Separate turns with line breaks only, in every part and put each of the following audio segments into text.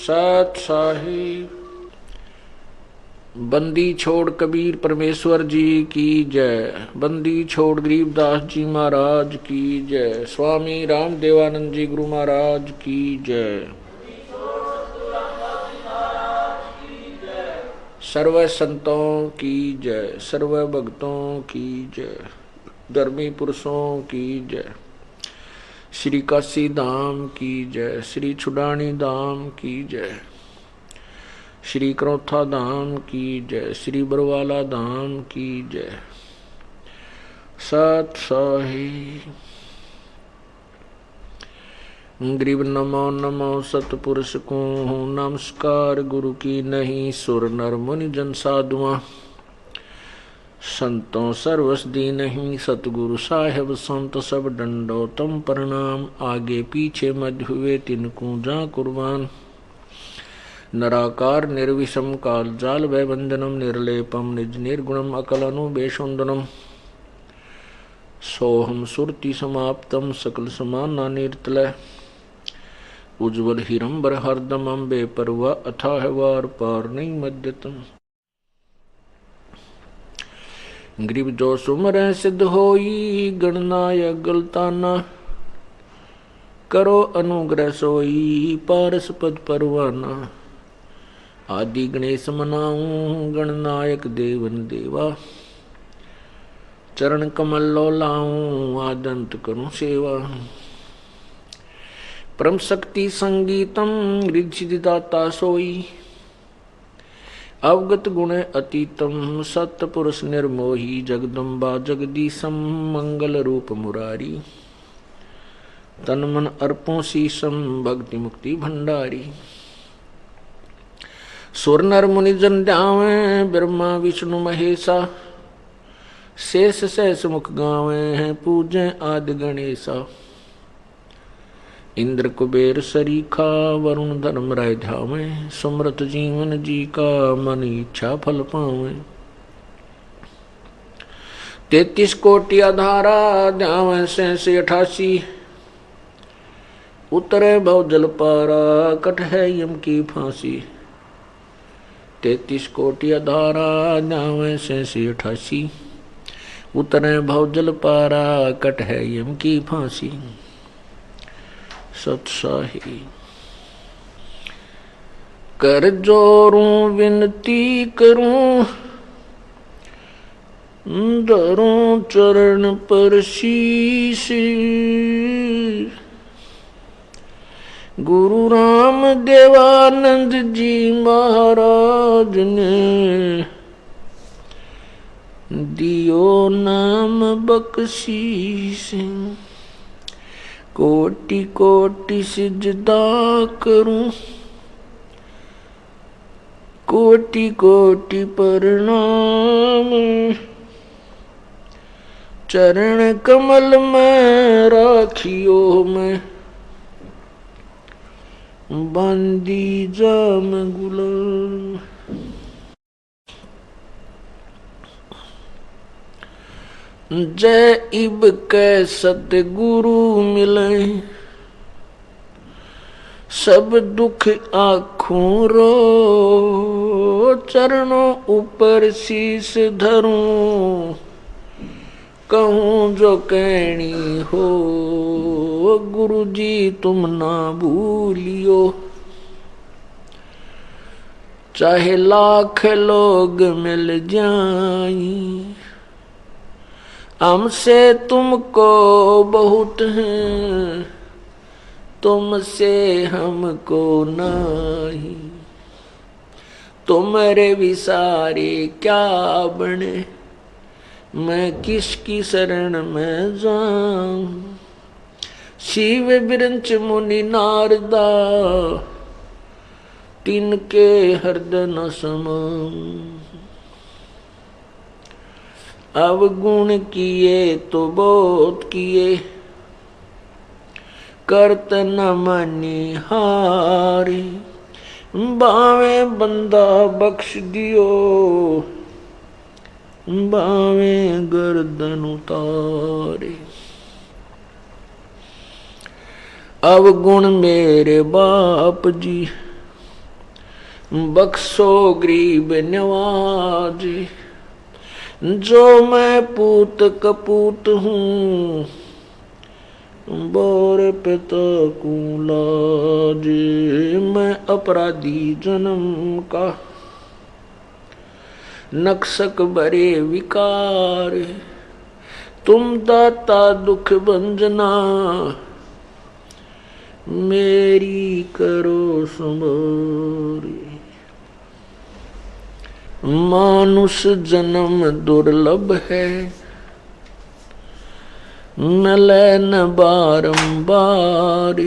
सत साहिब। बंदी छोड़ कबीर परमेश्वर जी की जय। बंदी छोड़ गरीबदास जी महाराज की जय। स्वामी राम देवानंद जी गुरु महाराज की जय। सर्व संतों की जय। सर्व भक्तों की जय। धर्मी पुरुषों की जय। श्री काशी धाम की जय। श्री छुडानी धाम की जय। श्री क्रोथा धाम की जय। श्री बरवाला धाम की जय। सत साहिब। गरीब नमो नमो सतपुरुष को नमस्कार। गुरु की नहीं सुर नर मुनि जन साधुआ। संतों सर्वस दी नहीं सतगुरु साहेब संत सब दंडोतम प्रणाम। आगे पीछे मध्य हुए तिनको जा कुर्बान। नराकार निर्विषम काल जाल वैवंदनम निर्लेपम निज निर्गुणम अकलनु बेशुंदनम। सोहम सुरति समाप्तम सकल समाना निर्तलय। उज्ज्वल हिरंबर हरदम अम्बे परवा अथाह वार पार नहीं मध्यतम। गरीब जो सुमर सिद्ध होई गणनायक गलताना। करो अनुग्रह सोई पारस पद परवाना। आदि गणेश मनाऊं गणनायक देवन देवा। चरण कमल लो लाऊं आदंत करूं सेवा। परम शक्ति संगीतम रिद्धिदाता सोई। अवगत गुण अतीतम सत्पुरुष निर्मोही। जगदम्बा जगदीशम मंगल रूप मुरारी। तन मन अर्पों शीशम भक्ति मुक्ति भंडारी। सुर नर मुनि जन ध्यावे ब्रह्मा विष्णु महेशा। शेष सहस मुख गावे हैं पूजे आदि गणेशा। इंद्र कुबेर सरीखा वरुण धर्म राय ध्यावे। सुमृत जीवन जी का मन इच्छा फल पावे। 33 कोटि आधारा ध्यावे से 88। उतरे भव जल पारा कट है यम की फांसी। 33 कोटि आधारा ध्यावे से 88। उतरे भव जल पारा कट है यम की फांसी। सत्साही। कर जोरूं विनती करूं धरूं चरण पर शीश। गुरु राम देवानंद जी महाराज ने दियो नाम बख्शीश। कोटि कोटि सिजदा करूं कोटि कोटि प्रणाम। चरण कमल में राखियो मैं बांदी जाम गुलाम। जय इब के सतगुरु मिले। सब दुख आँखों रो। चरणों ऊपर शीश धरूं कहूँ जो कहनी हो। गुरु जी तुम ना भूलियो। चाहे लाख लोग मिल जाएं हमसे तुमको बहुत हैं। तुमसे हमको नहीं। तुम्हारे विसारे क्या बने। मैं किसकी शरण में जाऊं। शिव बिरंच मुनि नारदा तिनके हृदय न समाऊं। अवगुण किए तो बहुत किए करत न मनी हारी। बावे बंदा बख्श दियो बावे गर्दन उतारे। अवगुण मेरे बाप जी बख्शो गरीब नवाज। जो मैं पूत कपूत हूँ बोर पिता कुलाज। मैं अपराधी जन्म का नक्सक भरे विकार। तुम दाता दुख भंजना मेरी करो संभारी। मानुष जन्म दुर्लभ है मिले न बारंबार।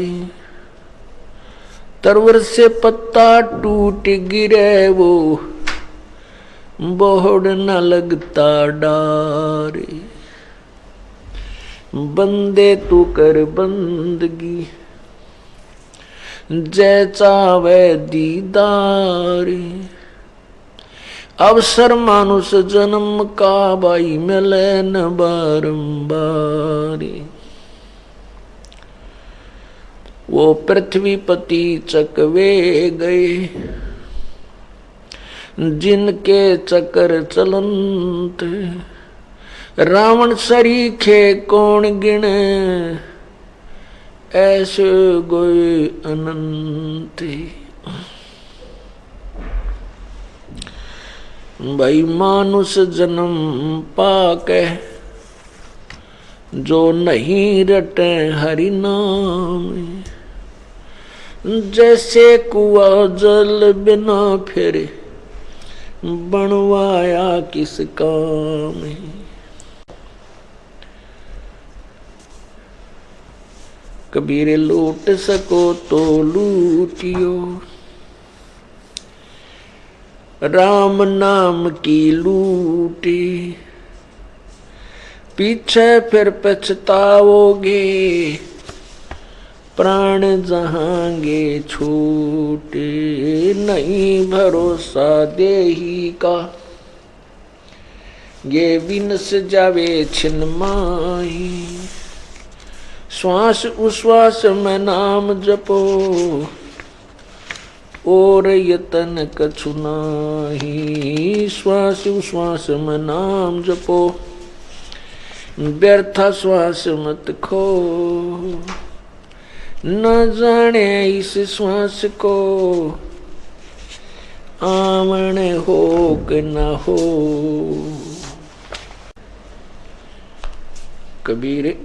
तरवर से पत्ता टूट गिरे वो बोहड़ न लगता डार। बंदे तू कर बंदगी जय चावे दीदार। अवसर मानुष जन्म का भाई मिले न बारंबार। वो पृथ्वीपति चकवे गए जिनके चक्कर चलंत। रावण सरीखे कौन गिने ऐसे गोए अनंत। भाई मानुष जन्म पाके जो नहीं रटे हरि नाम। जैसे कुआ जल बिना फिरे बनवाया किस काम। कबीर लूट सको तो लूटियो राम नाम की लूटी। पीछे फिर पछताओगे प्राण जहांगे छूटे। नहीं भरोसा देही का ये विनस जावे छिन माही। श्वास उश्वास में नाम जपो और यतन कछु नाही। श्वास उश्वास में नाम जपो व्यर्था श्वास मत खो। न जाने इस श्वास को आमण हो कि न हो। कबीर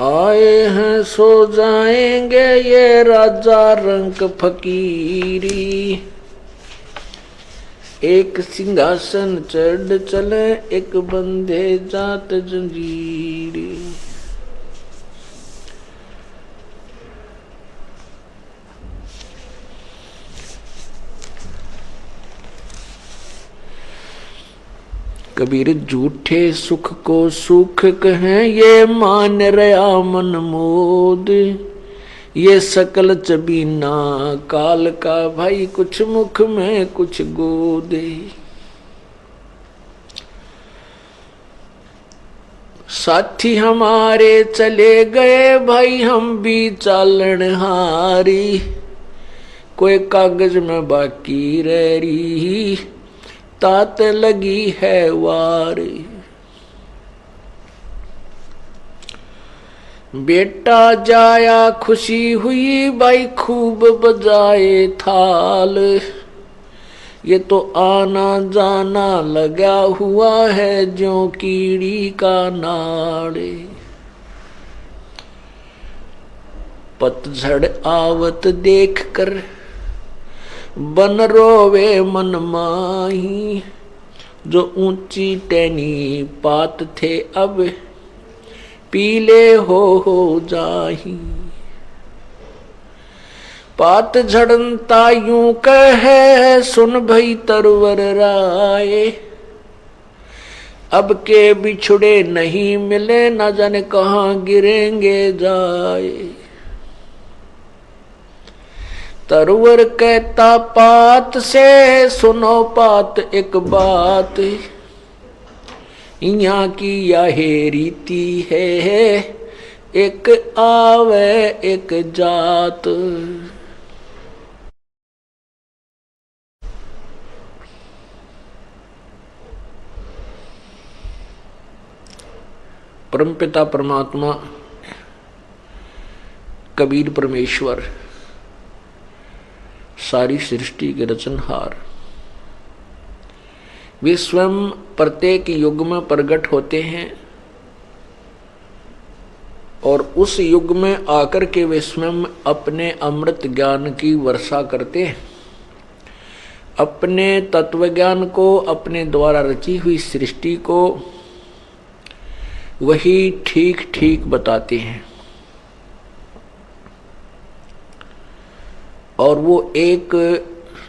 आए हैं सो जाएंगे ये राजा रंक फकीरी। एक सिंहासन चढ़ चले एक बंदे जात जंजीरी। कबीर झूठे सुख को सुख कहें ये मान रहा मन मोद। ये सकल चबीना काल का भाई कुछ मुख में कुछ गोदे। साथी हमारे चले गए भाई हम भी चालन हारी। कोई कागज में बाकी रह रही तात लगी है वारी। बेटा जाया खुशी हुई भाई खूब बजाए थाल। ये तो आना जाना लगा हुआ है ज्यों कीड़ी का नाड़े। पतझड़ आवत देख कर बन रोवे मन माही। जो ऊंची टहनी पात थे अब पीले हो जाही। पात झड़नता यूं कहे सुन भई तरवर राय। अब के बिछुड़े नहीं मिले न जाने कहाँ गिरेंगे जाए। तरवर कहता पात से सुनो पात एक बात। यहाँ की यह रीति है एक आवे एक जात। परमपिता परमात्मा कबीर परमेश्वर सारी सृष्टि के रचनहार, वे स्वयं प्रत्येक युग में प्रकट होते हैं और उस युग में आकर के वे स्वयं अपने अमृत ज्ञान की वर्षा करते हैं, अपने तत्व ज्ञान को, अपने द्वारा रची हुई सृष्टि को वही ठीक ठीक बताते हैं। और वो एक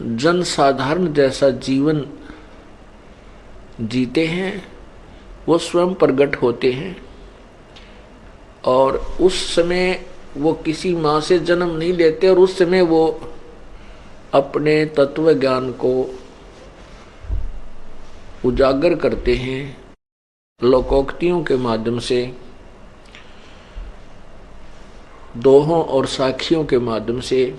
जन साधारण जैसा जीवन जीते हैं, वो स्वयं प्रकट होते हैं और उस समय वो किसी माँ से जन्म नहीं लेते और उस समय वो अपने तत्व ज्ञान को उजागर करते हैं लोकोक्तियों के माध्यम से, दोहों और साखियों के माध्यम से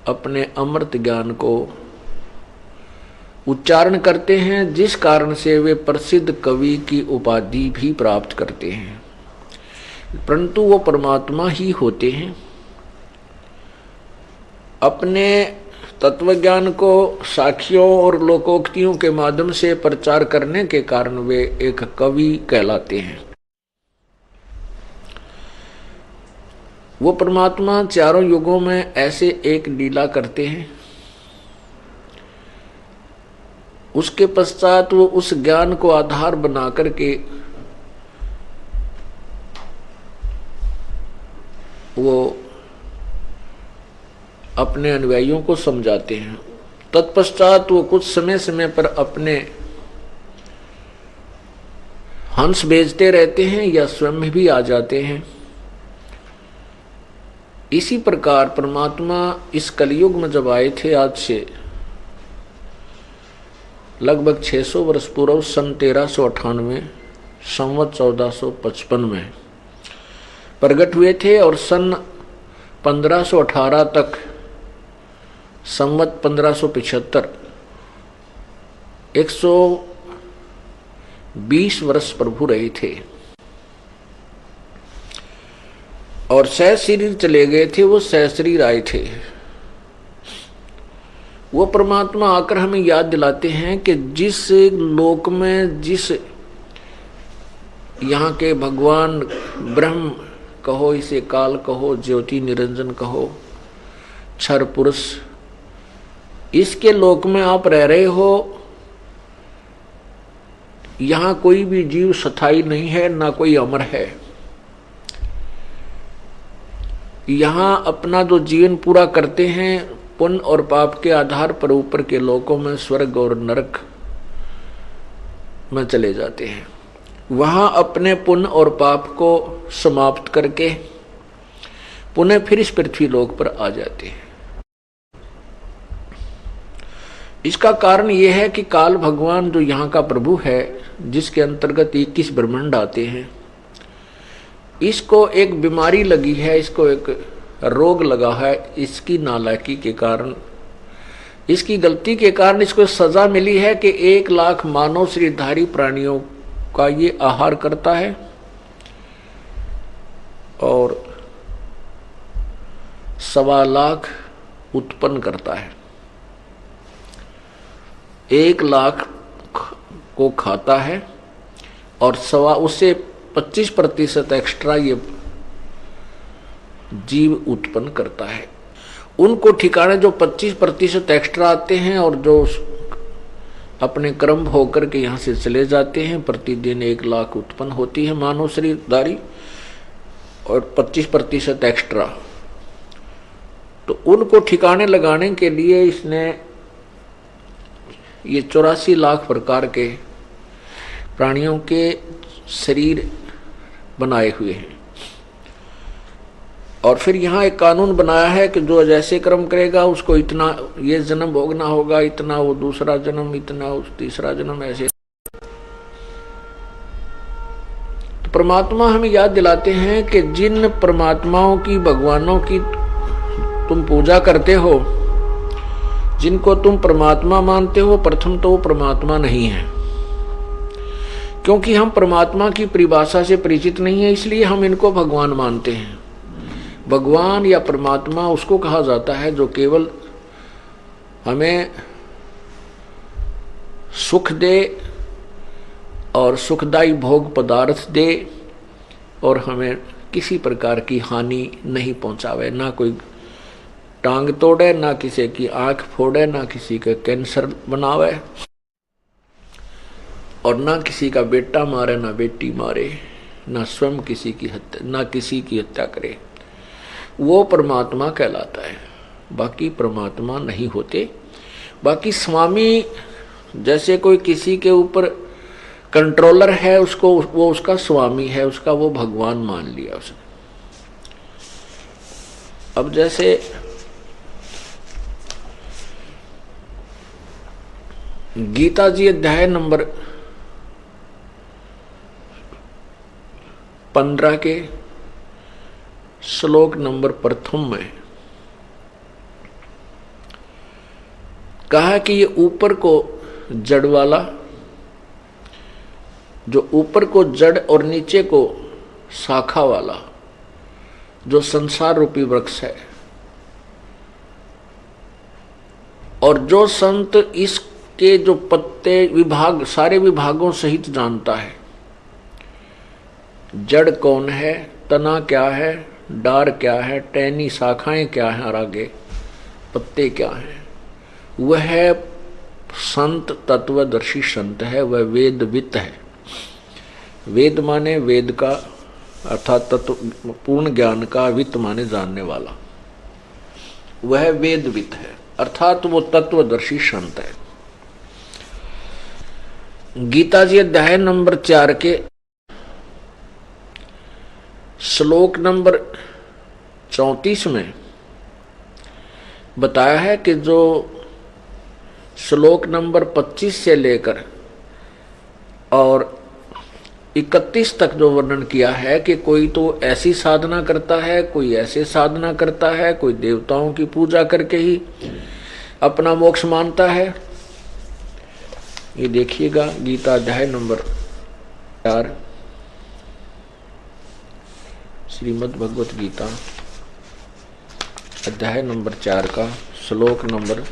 अपने अमृत ज्ञान को उच्चारण करते हैं, जिस कारण से वे प्रसिद्ध कवि की उपाधि भी प्राप्त करते हैं। परंतु वो परमात्मा ही होते हैं। अपने तत्वज्ञान को साखियों और लोकोक्तियों के माध्यम से प्रचार करने के कारण वे एक कवि कहलाते हैं। वो परमात्मा चारों युगों में ऐसे एक लीला करते हैं, उसके पश्चात वो उस ज्ञान को आधार बना करके वो अपने अनुयायियों को समझाते हैं। तत्पश्चात वो कुछ समय समय पर अपने हंस भेजते रहते हैं या स्वयं भी आ जाते हैं। इसी प्रकार परमात्मा इस कलयुग में जब आए थे, आज से लगभग 600 वर्ष पूर्व, सन 1398 संवत 1455 में प्रकट हुए थे और सन 1518 तक संवत 1575 120 वर्ष प्रभु रहे थे और सहशरीर चले गए थे। वो सहशरीर आए थे। वो परमात्मा आकर हमें याद दिलाते हैं कि जिस लोक में, जिस यहाँ के भगवान ब्रह्म कहो, इसे काल कहो, ज्योति निरंजन कहो, क्षर पुरुष, इसके लोक में आप रह रहे हो, यहाँ कोई भी जीव स्थायी नहीं है, ना कोई अमर है। यहाँ अपना जो जीवन पूरा करते हैं पुण्य और पाप के आधार पर ऊपर के लोकों में, स्वर्ग और नरक में चले जाते हैं। वहाँ अपने पुण्य और पाप को समाप्त करके पुनः फिर इस पृथ्वी लोक पर आ जाते हैं। इसका कारण यह है कि काल भगवान जो यहाँ का प्रभु है, जिसके अंतर्गत 21 ब्रह्मांड आते हैं, इसको एक बीमारी लगी है, इसको एक रोग लगा है। इसकी नालायकी के कारण, इसकी गलती के कारण इसको सजा मिली है कि 1 लाख मानव शरीरधारी प्राणियों का ये आहार करता है और 1.25 लाख उत्पन्न करता है। 1 लाख को खाता है और उससे 25% एक्स्ट्रा ये जीव उत्पन्न करता है। उनको ठिकाने जो 25% एक्स्ट्रा आते हैं और जो अपने कर्म होकर के यहाँ से चले जाते हैं, प्रतिदिन 1 लाख उत्पन्न होती है मानव शरीरधारी और 25% एक्स्ट्रा। तो उनको ठिकाने लगाने के लिए इसने ये 84 लाख प्रकार के प्राणियों के शरीर बनाए हुए हैं। और फिर यहाँ एक कानून बनाया है कि जो जैसे कर्म करेगा उसको इतना ये जन्म भोगना होगा, इतना वो दूसरा जन्म, इतना उस तीसरा जन्म, ऐसे। तो परमात्मा हमें याद दिलाते हैं कि जिन परमात्माओं की, भगवानों की तुम पूजा करते हो, जिनको तुम परमात्मा मानते हो, प्रथम तो वो परमात्मा नहीं है, क्योंकि हम परमात्मा की परिभाषा से परिचित नहीं है, इसलिए हम इनको भगवान मानते हैं। भगवान या परमात्मा उसको कहा जाता है जो केवल हमें सुख दे और सुखदायी भोग पदार्थ दे और हमें किसी प्रकार की हानि नहीं पहुंचावे, ना कोई टांग तोड़े, ना किसी की आंख फोड़े, ना किसी का कैंसर बनावे, और ना किसी का बेटा मारे, ना बेटी मारे, ना स्वयं किसी की हत्या, ना किसी की हत्या करे। वो परमात्मा कहलाता है। बाकी परमात्मा नहीं होते। बाकी स्वामी जैसे कोई किसी के ऊपर कंट्रोलर है, उसको वो उसका स्वामी है, उसका वो भगवान मान लिया उसने। अब जैसे गीता जी अध्याय नंबर 15 के श्लोक नंबर 1 में कहा कि ये ऊपर को जड़ वाला, जो ऊपर को जड़ और नीचे को शाखा वाला जो संसार रूपी वृक्ष है, और जो संत इसके जो पत्ते विभाग सारे विभागों सहित जानता है, जड़ कौन है, तना क्या है, डार क्या है, टहनी शाखाएं क्या हैं और आगे पत्ते क्या हैं, वह संत तत्वदर्शी संत है, वह वेदवित है। वेद माने वेद का अर्थात तत्व पूर्ण ज्ञान का, वित्त माने जानने वाला, वह वेदवित है अर्थात वो तत्वदर्शी संत है। गीता जी अध्याय नंबर 4 के श्लोक नंबर 34 में बताया है कि जो श्लोक नंबर 25 से लेकर और 31 तक जो वर्णन किया है कि कोई तो ऐसी साधना करता है, कोई ऐसे साधना करता है, कोई देवताओं की पूजा करके ही अपना मोक्ष मानता है। ये देखिएगा गीता अध्याय नंबर 4, श्रीमद् भगवत गीता अध्याय नंबर 4 का श्लोक नंबर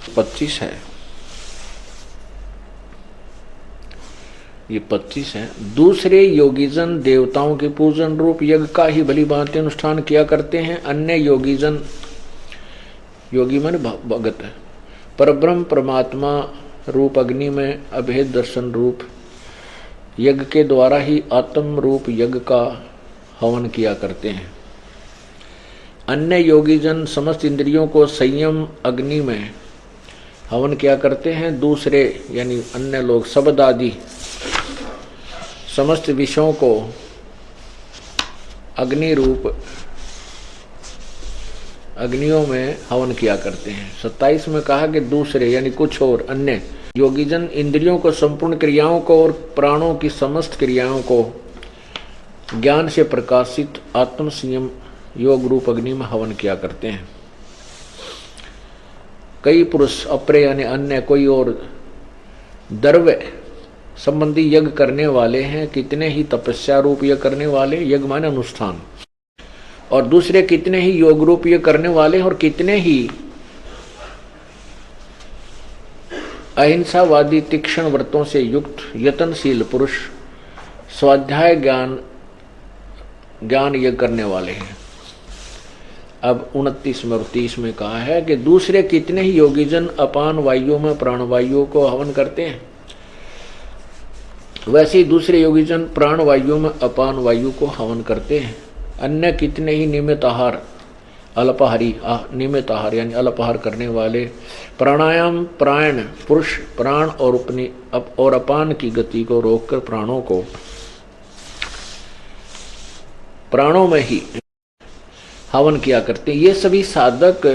25 है। ये 25 है। दूसरे योगीजन देवताओं के पूजन रूप यज्ञ का ही भली भांति अनुष्ठान किया करते हैं। अन्य योगीजन, योगी मन भगत है, परब्रह्म परमात्मा रूप अग्नि में अभेद दर्शन रूप यज्ञ के द्वारा ही आत्म रूप यज्ञ का हवन किया करते हैं। अन्य योगीजन समस्त इंद्रियों को संयम अग्नि में हवन किया करते हैं। दूसरे यानी अन्य लोग शब्द आदि समस्त विषयों को अग्नि रूप अग्नियों में हवन किया करते हैं। 27 में कहा कि दूसरे यानी कुछ और अन्य योगीजन इंद्रियों को संपूर्ण क्रियाओं को और प्राणों की समस्त क्रियाओं को ज्ञान से प्रकाशित आत्म संयम योग रूप अग्नि में हवन किया करते हैं। कई पुरुष अपरे यानी अन्य कोई और द्रव्य संबंधी यज्ञ करने वाले हैं, कितने ही तपस्या रूप यज्ञ करने वाले, यज्ञ माने अनुष्ठान, और दूसरे कितने ही योग रूप यज्ञ करने वाले और कितने ही अहिंसावादी तीक्ष्ण व्रतों से युक्त यत्नशील पुरुष स्वाध्याय ज्ञान यज्ञ करने वाले हैं। अब 29 में और 30 में कहा है कि दूसरे कितने ही योगीजन अपान वायु में प्राणवायु को हवन करते हैं, वैसे ही दूसरे योगीजन प्राणवायु में अपान वायु को हवन करते हैं। अन्य कितने ही नियमित आहार अल्पाहारी नियमित आहार यानी अल्पाहार करने वाले प्राणायाम प्राण पुरुष प्राण और अपान की गति को रोककर प्राणों में ही हवन किया करते हैं। ये सभी साधक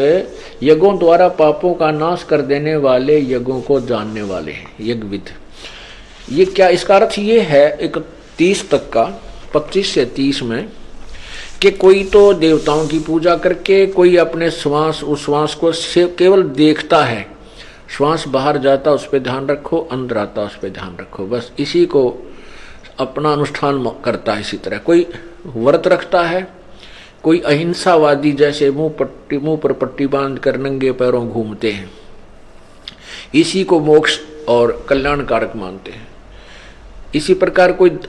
यज्ञों द्वारा पापों का नाश कर देने वाले यज्ञों को जानने वाले हैं, यज्ञविद। ये क्या, इसका अर्थ ये है 31 तक का 25 से 30 में कि कोई तो देवताओं की पूजा करके, कोई अपने श्वास उस श्वास को केवल देखता है, श्वास बाहर जाता उस पर ध्यान रखो, अंदर आता उस पर ध्यान रखो, बस इसी को अपना अनुष्ठान करता है। इसी तरह कोई व्रत रखता है, कोई अहिंसावादी जैसे मुंह पर पट्टी बांध कर नंगे पैरों घूमते हैं, इसी को मोक्ष और कल्याणकारक मानते हैं। इसी प्रकार कोई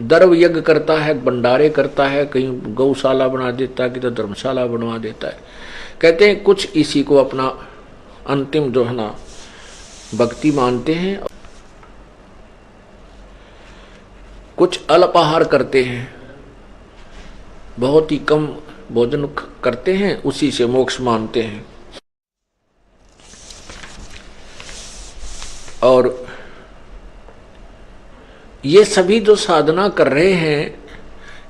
दर्व यज्ञ करता है, भंडारे करता है, कहीं गौशाला बना देता है, किधर धर्मशाला बनवा देता है। कहते हैं कुछ इसी को अपना अंतिम जो है ना भक्ति मानते हैं। कुछ अल्पाहार करते हैं, बहुत ही कम भोजन करते हैं, उसी से मोक्ष मानते हैं। और ये सभी जो साधना कर रहे हैं,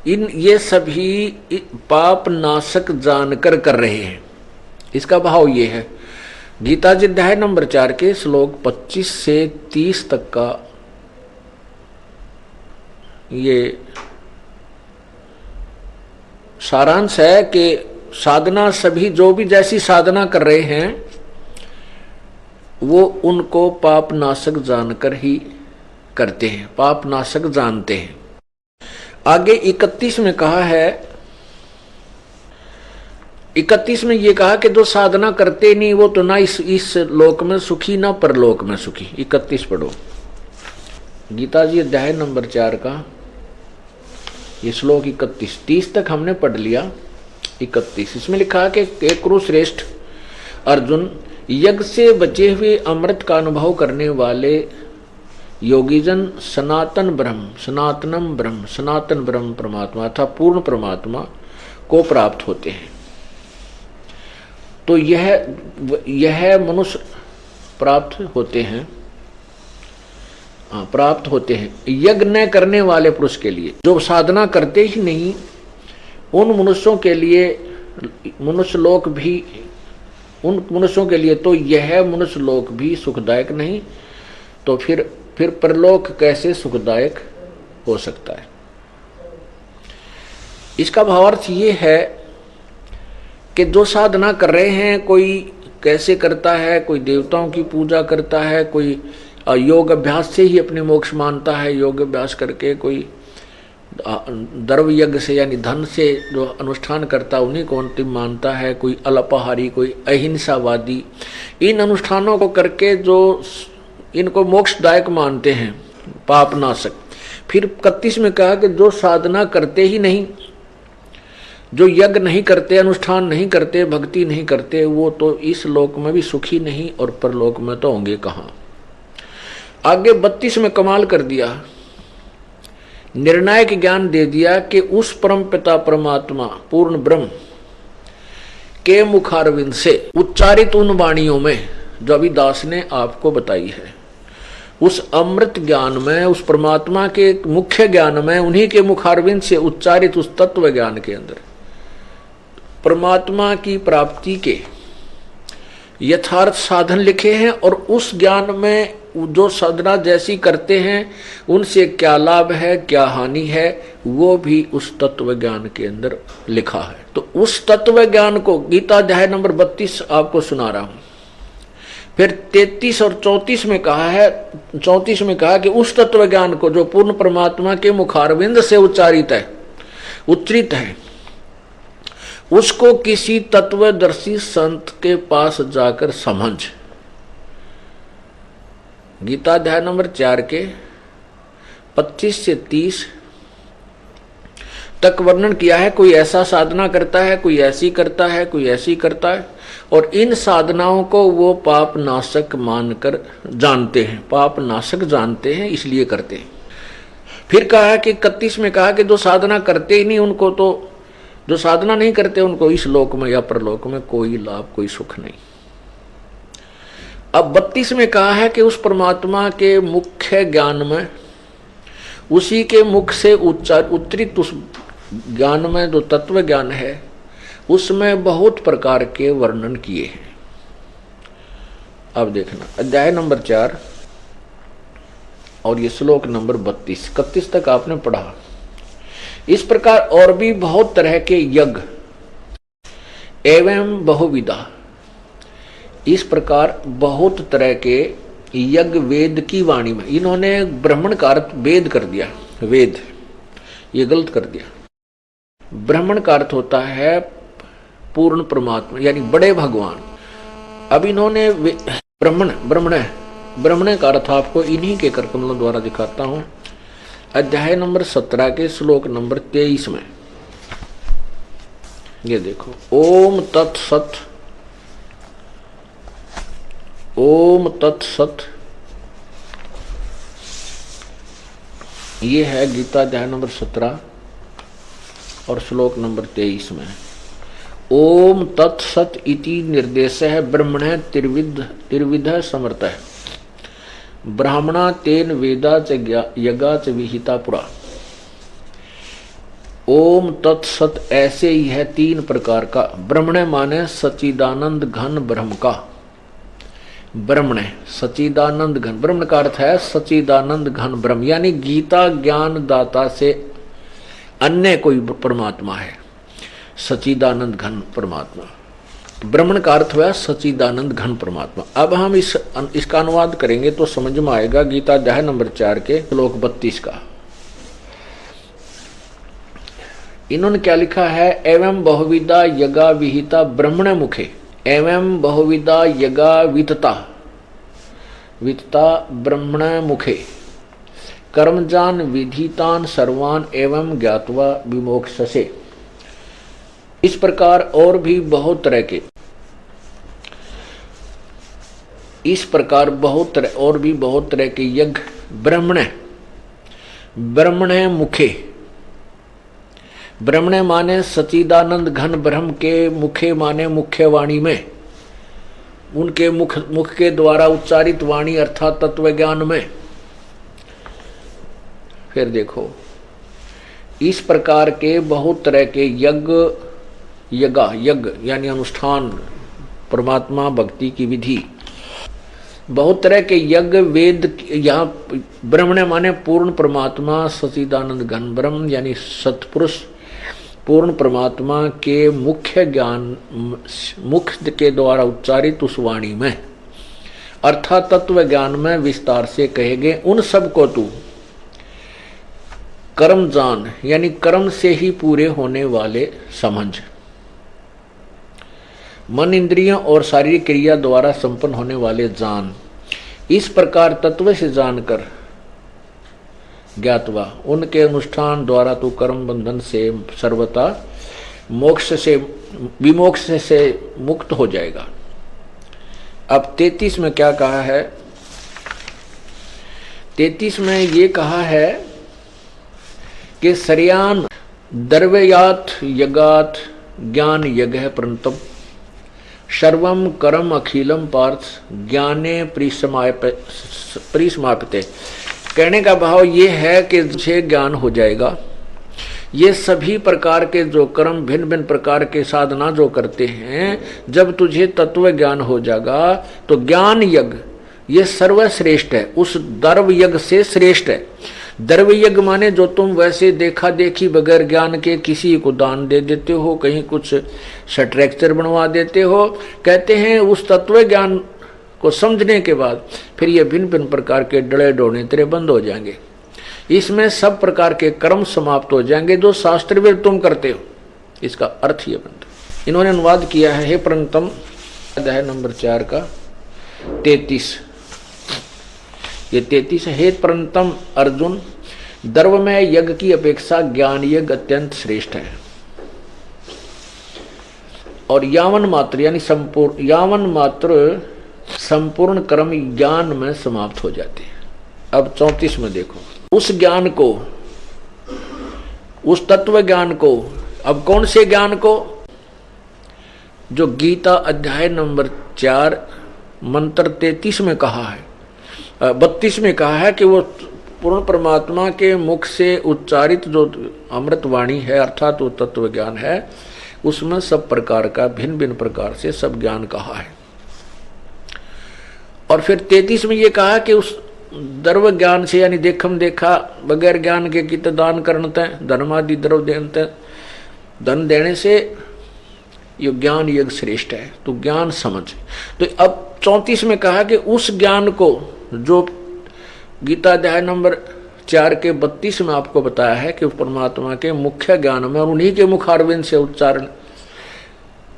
ये सभी पाप नाशक जानकर कर रहे हैं। इसका भाव ये है, गीता जी अध्याय नंबर 4 के श्लोक 25 से 30 तक का ये सारांश है कि साधना सभी जो भी जैसी साधना कर रहे हैं वो उनको पाप नाशक जानकर ही करते हैं, पाप नाशक जानते हैं। आगे 31 में कहा है, 31 में ये कहा कि जो साधना करते नहीं वो तो ना इस लोक में सुखी ना परलोक में सुखी। 31 पढ़ो, गीता जी अध्याय नंबर 4 का ये श्लोक 31, 30 तक हमने पढ़ लिया। 31 इसमें लिखा है कि एक कुरुश्रेष्ठ अर्जुन, यज्ञ से बचे हुए अमृत का अनुभव करने वाले योगीजन सनातन ब्रह्म परमात्मा अथवा पूर्ण परमात्मा को प्राप्त होते हैं। तो यह मनुष्य प्राप्त होते हैं यज्ञ न करने वाले पुरुष के लिए, जो साधना करते ही नहीं, उन मनुष्यों के लिए उन मनुष्यों के लिए तो यह मनुष्य लोक भी सुखदायक नहीं, तो फिर परलोक कैसे सुखदायक हो सकता है। इसका भावार्थ ये है कि जो साधना कर रहे हैं, कोई कैसे करता है, कोई देवताओं की पूजा करता है, कोई योग अभ्यास से ही अपने मोक्ष मानता है, योग अभ्यास करके, कोई द्रव्य यज्ञ से यानी धन से जो अनुष्ठान करता उन्हीं को अंतिम मानता है, कोई अल्पाहारी, कोई अहिंसावादी, इन अनुष्ठानों को करके जो इनको मोक्षदायक मानते हैं, पाप नाशक। फिर 31 में कहा कि जो साधना करते ही नहीं, जो यज्ञ नहीं करते, अनुष्ठान नहीं करते, भक्ति नहीं करते, वो तो इस लोक में भी सुखी नहीं और परलोक में तो होंगे कहाँ। आगे 32 में कमाल कर दिया, निर्णायक ज्ञान दे दिया कि उस परम पिता परमात्मा पूर्ण ब्रह्म के मुखारविंद से उच्चारित उन वाणियों में जो अभी दास ने आपको बताई है, उस अमृत ज्ञान में, उस परमात्मा के मुख्य ज्ञान में, उन्हीं के मुखारविंद से उच्चारित उस तत्व ज्ञान के अंदर परमात्मा की प्राप्ति के यथार्थ साधन लिखे हैं। और उस ज्ञान में जो साधना जैसी करते हैं उनसे क्या लाभ है, क्या हानि है, वो भी उस तत्व ज्ञान के अंदर लिखा है। तो उस तत्व ज्ञान को गीता अध्याय नंबर 32 आपको सुना रहा हूं। फिर 33 और 34 में कहा है, 34 में कहा कि उस तत्व ज्ञान को जो पूर्ण परमात्मा के मुखारविंद से उच्चारित है, उसको किसी तत्वदर्शी संत के पास जाकर समझ। गीता अध्याय नंबर 4 के 25 से 30 तक वर्णन किया है। कोई ऐसा साधना करता है, कोई ऐसी करता है, कोई ऐसी करता है, और इन साधनाओं को वो पाप नाशक मानकर जानते हैं, पाप नाशक जानते हैं, इसलिए करते हैं। फिर कहा है कि 31 में कहा कि जो साधना करते ही नहीं, उनको तो, जो साधना नहीं करते उनको इस लोक में या परलोक में कोई लाभ, कोई सुख नहीं। अब 32 में कहा है कि उस परमात्मा के मुख्य ज्ञान में, उसी के मुख से उच्चरित उस ज्ञान में जो तत्व ज्ञान है, उसमें बहुत प्रकार के वर्णन किए हैं। अब देखना अध्याय नंबर 4 और ये श्लोक नंबर 32, 31 तक आपने पढ़ा। इस प्रकार और भी बहुत तरह के यज्ञ एवं बहुविधा इस प्रकार बहुत तरह के यज्ञ वेद की वाणी में, इन्होंने ब्राह्मण का अर्थ वेद कर दिया, वेद, ये गलत कर दिया। ब्राह्मण का अर्थ होता है पूर्ण परमात्मा यानी बड़े भगवान। अब इन्होंने ब्राह्मण का अर्थ आपको इन्हीं के कर कमलों द्वारा दिखाता हूं। अध्याय नंबर 17 के श्लोक नंबर 23 में ये देखो, ओम तत्सत, ओम तत्सत, ये है गीता अध्याय नंबर 17 और श्लोक नंबर 23 में। ओम तत्सत इति निर्देश है ब्रह्मण त्रिविध समर्थ है ब्राह्मणा तेन वेदा च यज्ञा च विहिता पुरा। ओम तत्सत ऐसे ही है तीन प्रकार का। ब्रह्मण माने सच्चिदानंद घन ब्रह्म का, ब्रह्मण सच्चिदानंद घन, ब्रह्म का अर्थ है सच्चिदानंद घन ब्रह्म, यानी गीता ज्ञान दाता से अन्य कोई परमात्मा है, सच्चिदानंद घन परमात्मा। ब्रह्मण का अर्थ हुआ सच्चिदानंद घन परमात्मा। अब हम इसका अनुवाद करेंगे तो समझ में आएगा। गीता अध्याय नंबर 4 के श्लोक 32 का इन्होंने क्या लिखा है, एवं बहुविधा यज्ञा विहिता ब्रह्मण मुखे, एवं बहुविधा यज्ञा वितता ब्रह्मण मुखे कर्मजान विधितान सर्वान एवं ज्ञात्वा विमोक्षसे। इस प्रकार और भी बहुत तरह के, इस प्रकार और भी बहुत तरह के यज्ञ ब्रह्मण मुखे, ब्रह्मण माने सच्चिदानंद घन ब्रह्म के, मुखे माने मुख्य वाणी में, उनके मुख के द्वारा उच्चारित वाणी अर्थात तत्व ज्ञान में। फिर देखो, इस प्रकार के बहुत तरह के यज्ञ यानी अनुष्ठान, परमात्मा भक्ति की विधि, बहुत तरह के यज्ञ वेद, यहाँ ब्रह्मण माने पूर्ण परमात्मा सच्चिदानंद घन ब्रह्म यानी सत्पुरुष पूर्ण परमात्मा के मुख्य ज्ञान, मुख के द्वारा उच्चारित उस वाणी में अर्थात तत्व ज्ञान में विस्तार से कहे गए उन सब को तू कर्म जान यानी कर्म से ही पूरे होने वाले समझ, मन इंद्रियों और शारीरिक क्रिया द्वारा संपन्न होने वाले जान। इस प्रकार तत्व से जानकर ज्ञातवा उनके अनुष्ठान द्वारा तू कर्म बंधन से सर्वथा मोक्ष से विमोक्ष से मुक्त हो जाएगा। अब 33 में क्या कहा है, 33 में ये कहा है कि सर्यान द्रव्यात यज्ञात ज्ञान यज्ञ परंतप सर्वम कर्म अखिलम पार्थ ज्ञाने परिसमाप्यते। कहने का भाव ये है कि तुझे ज्ञान हो जाएगा, ये सभी प्रकार के जो कर्म भिन्न भिन्न प्रकार के साधना जो करते हैं, जब तुझे तत्व ज्ञान हो जाएगा तो ज्ञान यज्ञ ये सर्वश्रेष्ठ है, उस द्रव्य यज्ञ से श्रेष्ठ है। द्रव्य यज्ञ माने जो तुम वैसे देखा देखी बगैर ज्ञान के किसी को दान दे देते हो, कहीं कुछ स्ट्रक्चर बनवा देते हो। कहते हैं उस तत्व ज्ञान को समझने के बाद फिर ये भिन्न भिन्न प्रकार के डले डोने तेरे बंद हो जाएंगे, इसमें सब प्रकार के कर्म समाप्त हो जाएंगे जो शास्त्र में तुम करते हो। इसका अर्थ ये बनता। इन्होंने अनुवाद किया है, हे परंतम अध्याय नंबर 4 का 33, ये 33 है। हे परंतम अर्जुन, द्रव्यमय यज्ञ की अपेक्षा ज्ञान यज्ञ अत्यंत श्रेष्ठ है और यावन मात्र यानी संपूर्ण कर्म ज्ञान में समाप्त हो जाते हैं। अब 34 में देखो, उस ज्ञान को, उस तत्व ज्ञान को, अब कौन से ज्ञान को, जो गीता अध्याय नंबर 4 मंत्र 33 में कहा है, 32 में कहा है कि वो पूर्ण परमात्मा के मुख से उच्चारित जो अमृत वाणी है अर्थात वो तत्व ज्ञान है, उसमें सब प्रकार का भिन्न भिन्न प्रकार से सब ज्ञान कहा है। और फिर 33 में ये कहा कि उस द्रव्य ज्ञान से यानी देखम देखा बगैर ज्ञान के कित दान करते धर्मादि द्रव्य देते, धन देने से ये ज्ञान यज्ञ श्रेष्ठ है। तो ज्ञान समझ। तो अब 34 में कहा कि उस ज्ञान को जो गीता अध्याय नंबर 4 के 32 में आपको बताया है कि परमात्मा के मुख्य ज्ञान में और उन्हीं के मुखारविंद से उच्चारण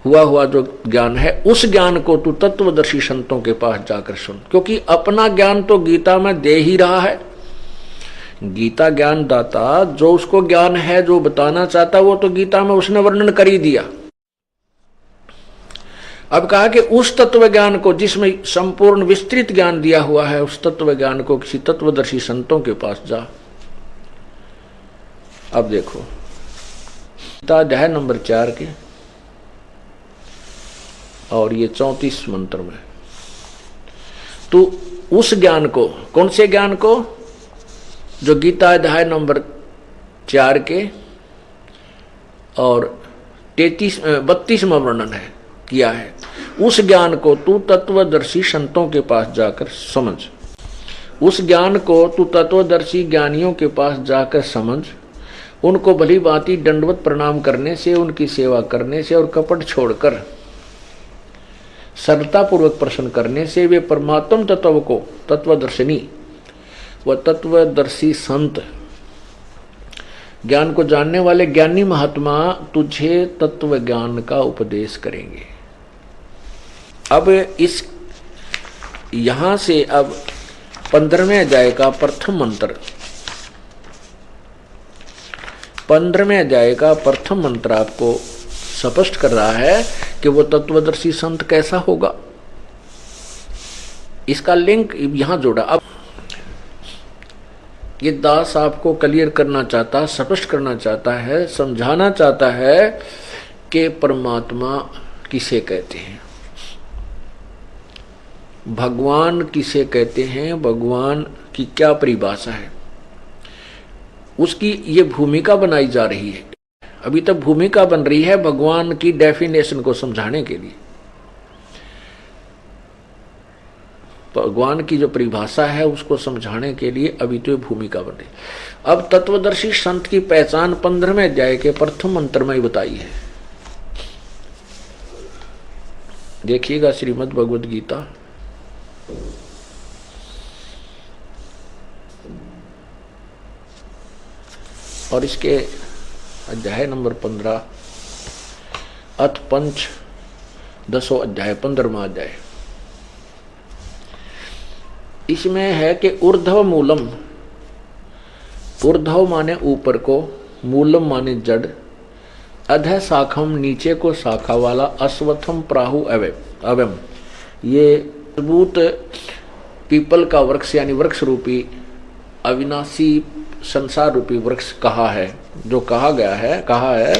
हुआ जो ज्ञान है, उस ज्ञान को तू तत्वदर्शी संतों के पास जाकर सुन। क्योंकि अपना ज्ञान तो गीता में दे ही रहा है। गीता ज्ञान दाता जो उसको ज्ञान है जो बताना चाहता वो तो गीता में उसने वर्णन कर ही दिया। अब कहा कि उस तत्व ज्ञान को जिसमें संपूर्ण विस्तृत ज्ञान दिया हुआ है, उस तत्व ज्ञान को किसी तत्वदर्शी संतों के पास जा। अब देखो गीता अध्याय नंबर 4 के और ये 34 मंत्र में, तो उस ज्ञान को, कौन से ज्ञान को, जो गीता अध्याय नंबर 4 के और 32 में वर्णन है किया है, उस ज्ञान को तू तत्वदर्शी संतों के पास जाकर समझ। उस ज्ञान को तू तत्वदर्शी ज्ञानियों के पास जाकर समझ। उनको भली भांति दंडवत प्रणाम करने से, उनकी सेवा करने से और कपट छोड़कर सरलता पूर्वक प्रश्न करने से वे परमात्म तत्व को, तत्वदर्शिनी व तत्वदर्शी संत, ज्ञान को जानने वाले ज्ञानी महात्मा तुझे तत्व ज्ञान का उपदेश करेंगे। अब इस यहां से अब 15वें अध्याय का प्रथम मंत्र, 15वें अध्याय का प्रथम मंत्र आपको स्पष्ट कर रहा है कि वो तत्वदर्शी संत कैसा होगा। इसका लिंक यहां जोड़ा। अब ये दास आपको क्लियर करना चाहता, स्पष्ट करना चाहता है, समझाना चाहता है कि परमात्मा किसे कहते हैं, भगवान किसे कहते हैं, भगवान की क्या परिभाषा है, उसकी ये भूमिका बनाई जा रही है। अभी तक भूमिका बन रही है भगवान की डेफिनेशन को समझाने के लिए। भगवान की जो परिभाषा है उसको समझाने के लिए अभी तो ये भूमिका बन रही। अब तत्वदर्शी संत की पहचान 15वें अध्याय के प्रथम मंत्र में ही बताई है। देखिएगा श्रीमद् भगवद गीता और इसके अध्याय नंबर 15 अथ पंच 10 अध्याय 15वां अध्याय। इसमें है कि ऊर्ध्व मूलम, ऊर्ध्व माने ऊपर को, मूलम माने जड़, अधः शाखम नीचे को शाखा वाला, अश्वत्थम प्राहु अवयम, ये मजबूत पीपल का वृक्ष यानी वृक्ष रूपी अविनाशी संसार रूपी वृक्ष कहा है, जो कहा गया है, कहा है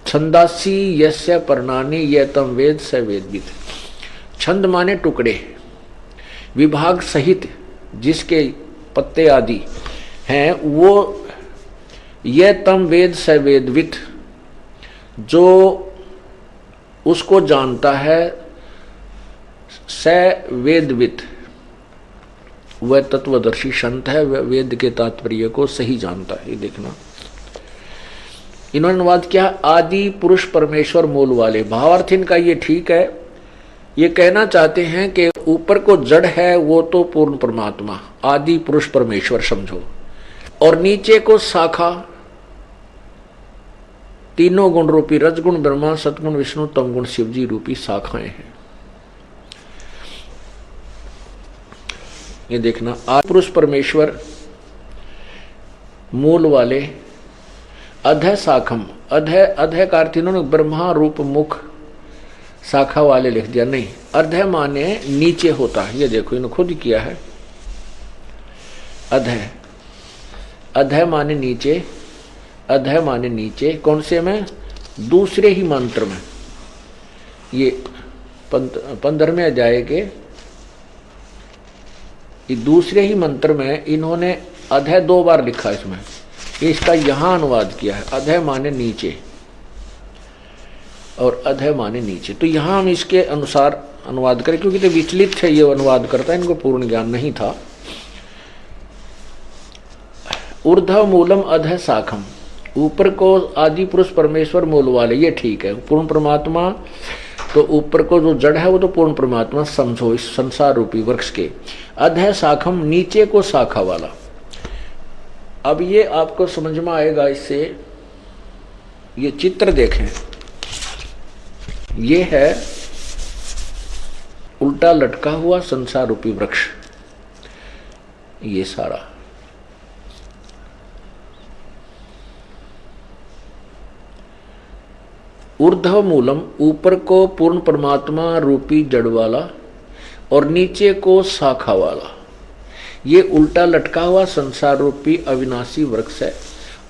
छंदासी यस्य पर्णानि ये तम वेद स वेदविद। छंद माने टुकड़े, विभाग सहित जिसके पत्ते आदि हैं वो ये तम वेद स वेदविद, जो उसको जानता है, स वेदविद वह तत्वदर्शी संत है, वह वेद के तात्पर्य को सही जानता है। ये देखना इन्होंने अनुवाद किया आदि पुरुष परमेश्वर मूल वाले। भावार्थ इनका ये ठीक है, ये कहना चाहते हैं कि ऊपर को जड़ है वो तो पूर्ण परमात्मा आदि पुरुष परमेश्वर समझो, और नीचे को शाखा तीनों गुण रूपी रजगुण ब्रह्मा, सतगुण विष्णु, तमगुण शिवजी रूपी शाखाएं हैं। ये देखना आदि पुरुष परमेश्वर मूल वाले, अधः शाखम, अधः का अर्थ इन्होंने ब्रह्मा रूप मुख शाखा वाले लिख दिया, नहीं, अधः माने नीचे होता है। ये देखो इन्होंने खुद किया है, अधः माने नीचे, अधः माने नीचे। कौन से में? दूसरे ही मंत्र में, ये 15वें अध्याय के दूसरे ही मंत्र में इन्होंने अधः 2 बार लिखा इसमें, इसका यहां अनुवाद किया है, अधः माने नीचे और अधः माने नीचे। तो यहां हम इसके अनुसार अनुवाद करें, क्योंकि तो विचलित थे ये अनुवाद करता, इनको पूर्ण ज्ञान नहीं था। ऊर्ध्व मूलम अधः शाखम, ऊपर को आदि पुरुष परमेश्वर मूल वाले, ये ठीक है। पूर्ण परमात्मा तो ऊपर को जो जड़ है वो तो पूर्ण परमात्मा समझो इस संसार रूपी वृक्ष के। अधः शाखम, नीचे को शाखा वाला। अब ये आपको समझ में आएगा इससे, ये चित्र देखें, ये है उल्टा लटका हुआ संसार रूपी वृक्ष, ये सारा। ऊर्ध्व मूलम, ऊपर को पूर्ण परमात्मा रूपी जड़ वाला और नीचे को शाखा वाला, ये उल्टा लटका हुआ संसार रूपी अविनाशी वृक्ष है।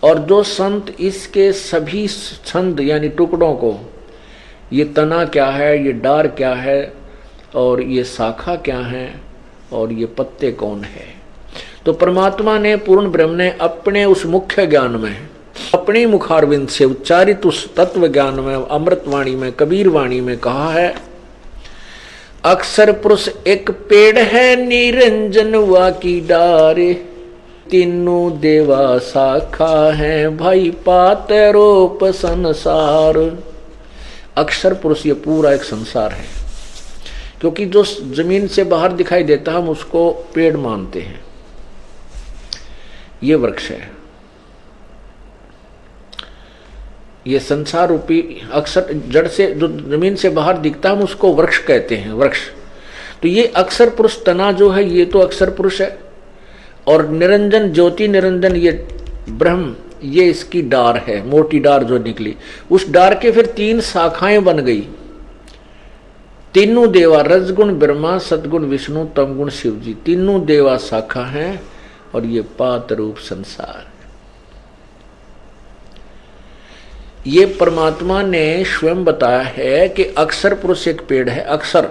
और जो संत इसके सभी छंद यानी टुकड़ों को, ये तना क्या है, ये डार क्या है, और ये शाखा क्या है, और ये पत्ते कौन है, तो परमात्मा ने, पूर्ण ब्रह्म ने अपने उस मुख्य ज्ञान में, अपनी मुखारविंद से उच्चारित उस तत्व ज्ञान में, अमृतवाणी में, कबीर वाणी में कहा है, अक्षर पुरुष एक पेड़ है, निरंजन वा की डारे, तीनों देवा शाखा है, भाई पात रूप संसार। अक्षर पुरुष ये पूरा एक संसार है, क्योंकि जो जमीन से बाहर दिखाई देता है हम उसको पेड़ मानते हैं, ये वृक्ष है। ये संसार रूपी अक्षर जड़ से जो जमीन से बाहर दिखता है हम उसको वृक्ष कहते हैं, वृक्ष। तो ये अक्षर पुरुष तना जो है ये तो अक्षर पुरुष है, और निरंजन ज्योति निरंजन ये ब्रह्म, ये इसकी डार है, मोटी डार जो निकली। उस डार के फिर 3 शाखाएं बन गई, तीनों देवा, रजगुण ब्रह्मा, सदगुण विष्णु, तमगुण शिव जी, तीनों देवा शाखा हैं, और ये पात रूप संसार। ये परमात्मा ने स्वयं बताया है कि अक्षर पुरुष एक पेड़ है। अक्षर,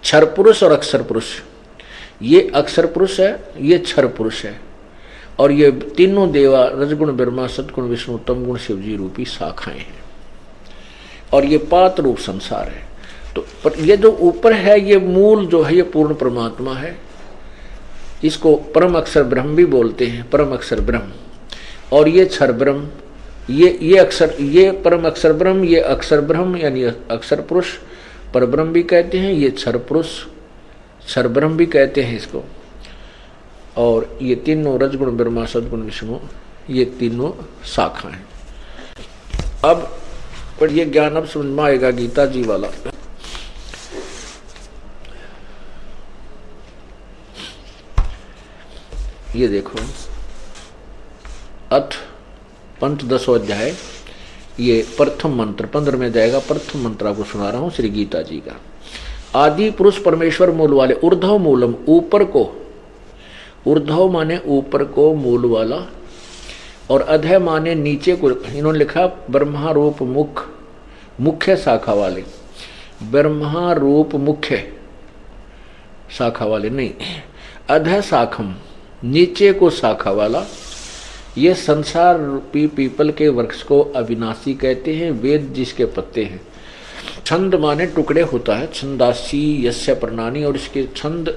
क्षर पुरुष और अक्षर पुरुष, ये अक्षर पुरुष है, ये क्षर पुरुष है, और ये तीनों देवा, रजगुण ब्रह्मा, सदगुण विष्णु, तमगुण शिव जी रूपी शाखाएं हैं, और ये पात रूप संसार है। तो पर ये जो ऊपर है ये मूल जो है ये पूर्ण परमात्मा है, इसको परम अक्षर ब्रह्म भी बोलते हैं, परम अक्षर ब्रह्म। और ये क्षर ब्रह्म, ये अक्षर, ये परम अक्षर ब्रह्म, ये अक्षर ब्रह्म यानी अक्षर पुरुष, पर ब्रह्म भी कहते हैं, ये क्षर पुरुष, क्षर ब्रह्म भी कहते हैं इसको। और ये तीनों रजगुण ब्रह्मा, सदगुण विष्णु, ये तीनों शाखा हैं। अब पर ये ज्ञान अब समझ में आएगा गीता जी वाला। ये देखो, अथ पंचदशो अध्याय, ये प्रथम मंत्र 15 में जाएगा। प्रथम मंत्र आपको सुना रहा हूं श्री गीता जी का। आदि पुरुष परमेश्वर मूल वाले, ऊर्ध्व मूलम, ऊपर को, ऊर्ध्व माने ऊपर को, मूल वाला, और अधः माने नीचे को। इन्होंने लिखा ब्रह्मा रूप मुख, मुख्य शाखा वाले, ब्रह्मा रूप मुख्य शाखा वाले नहीं, अधः शाखम, नीचे को शाखा वाला। ये संसार रूपी पीपल के वृक्ष को अविनाशी कहते हैं, वेद जिसके पत्ते हैं। छंद माने टुकड़े होता है, छंदासी यस्य प्रणानी, और इसके छंद,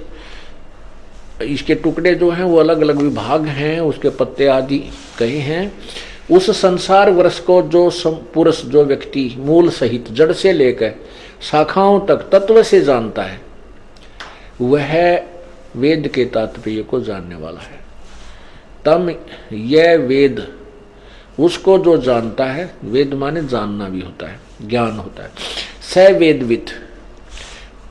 इसके टुकड़े जो हैं वो अलग अलग विभाग हैं, उसके पत्ते आदि कहे हैं। उस संसार वृक्ष को जो पुरुष, जो व्यक्ति मूल सहित जड़ से लेकर शाखाओं तक तत्व से जानता है, वह वेद के तात्पर्य को जानने वाला है। तम यह वेद, उसको जो जानता है, वेद माने जानना भी होता है, ज्ञान होता है। स वेदवित,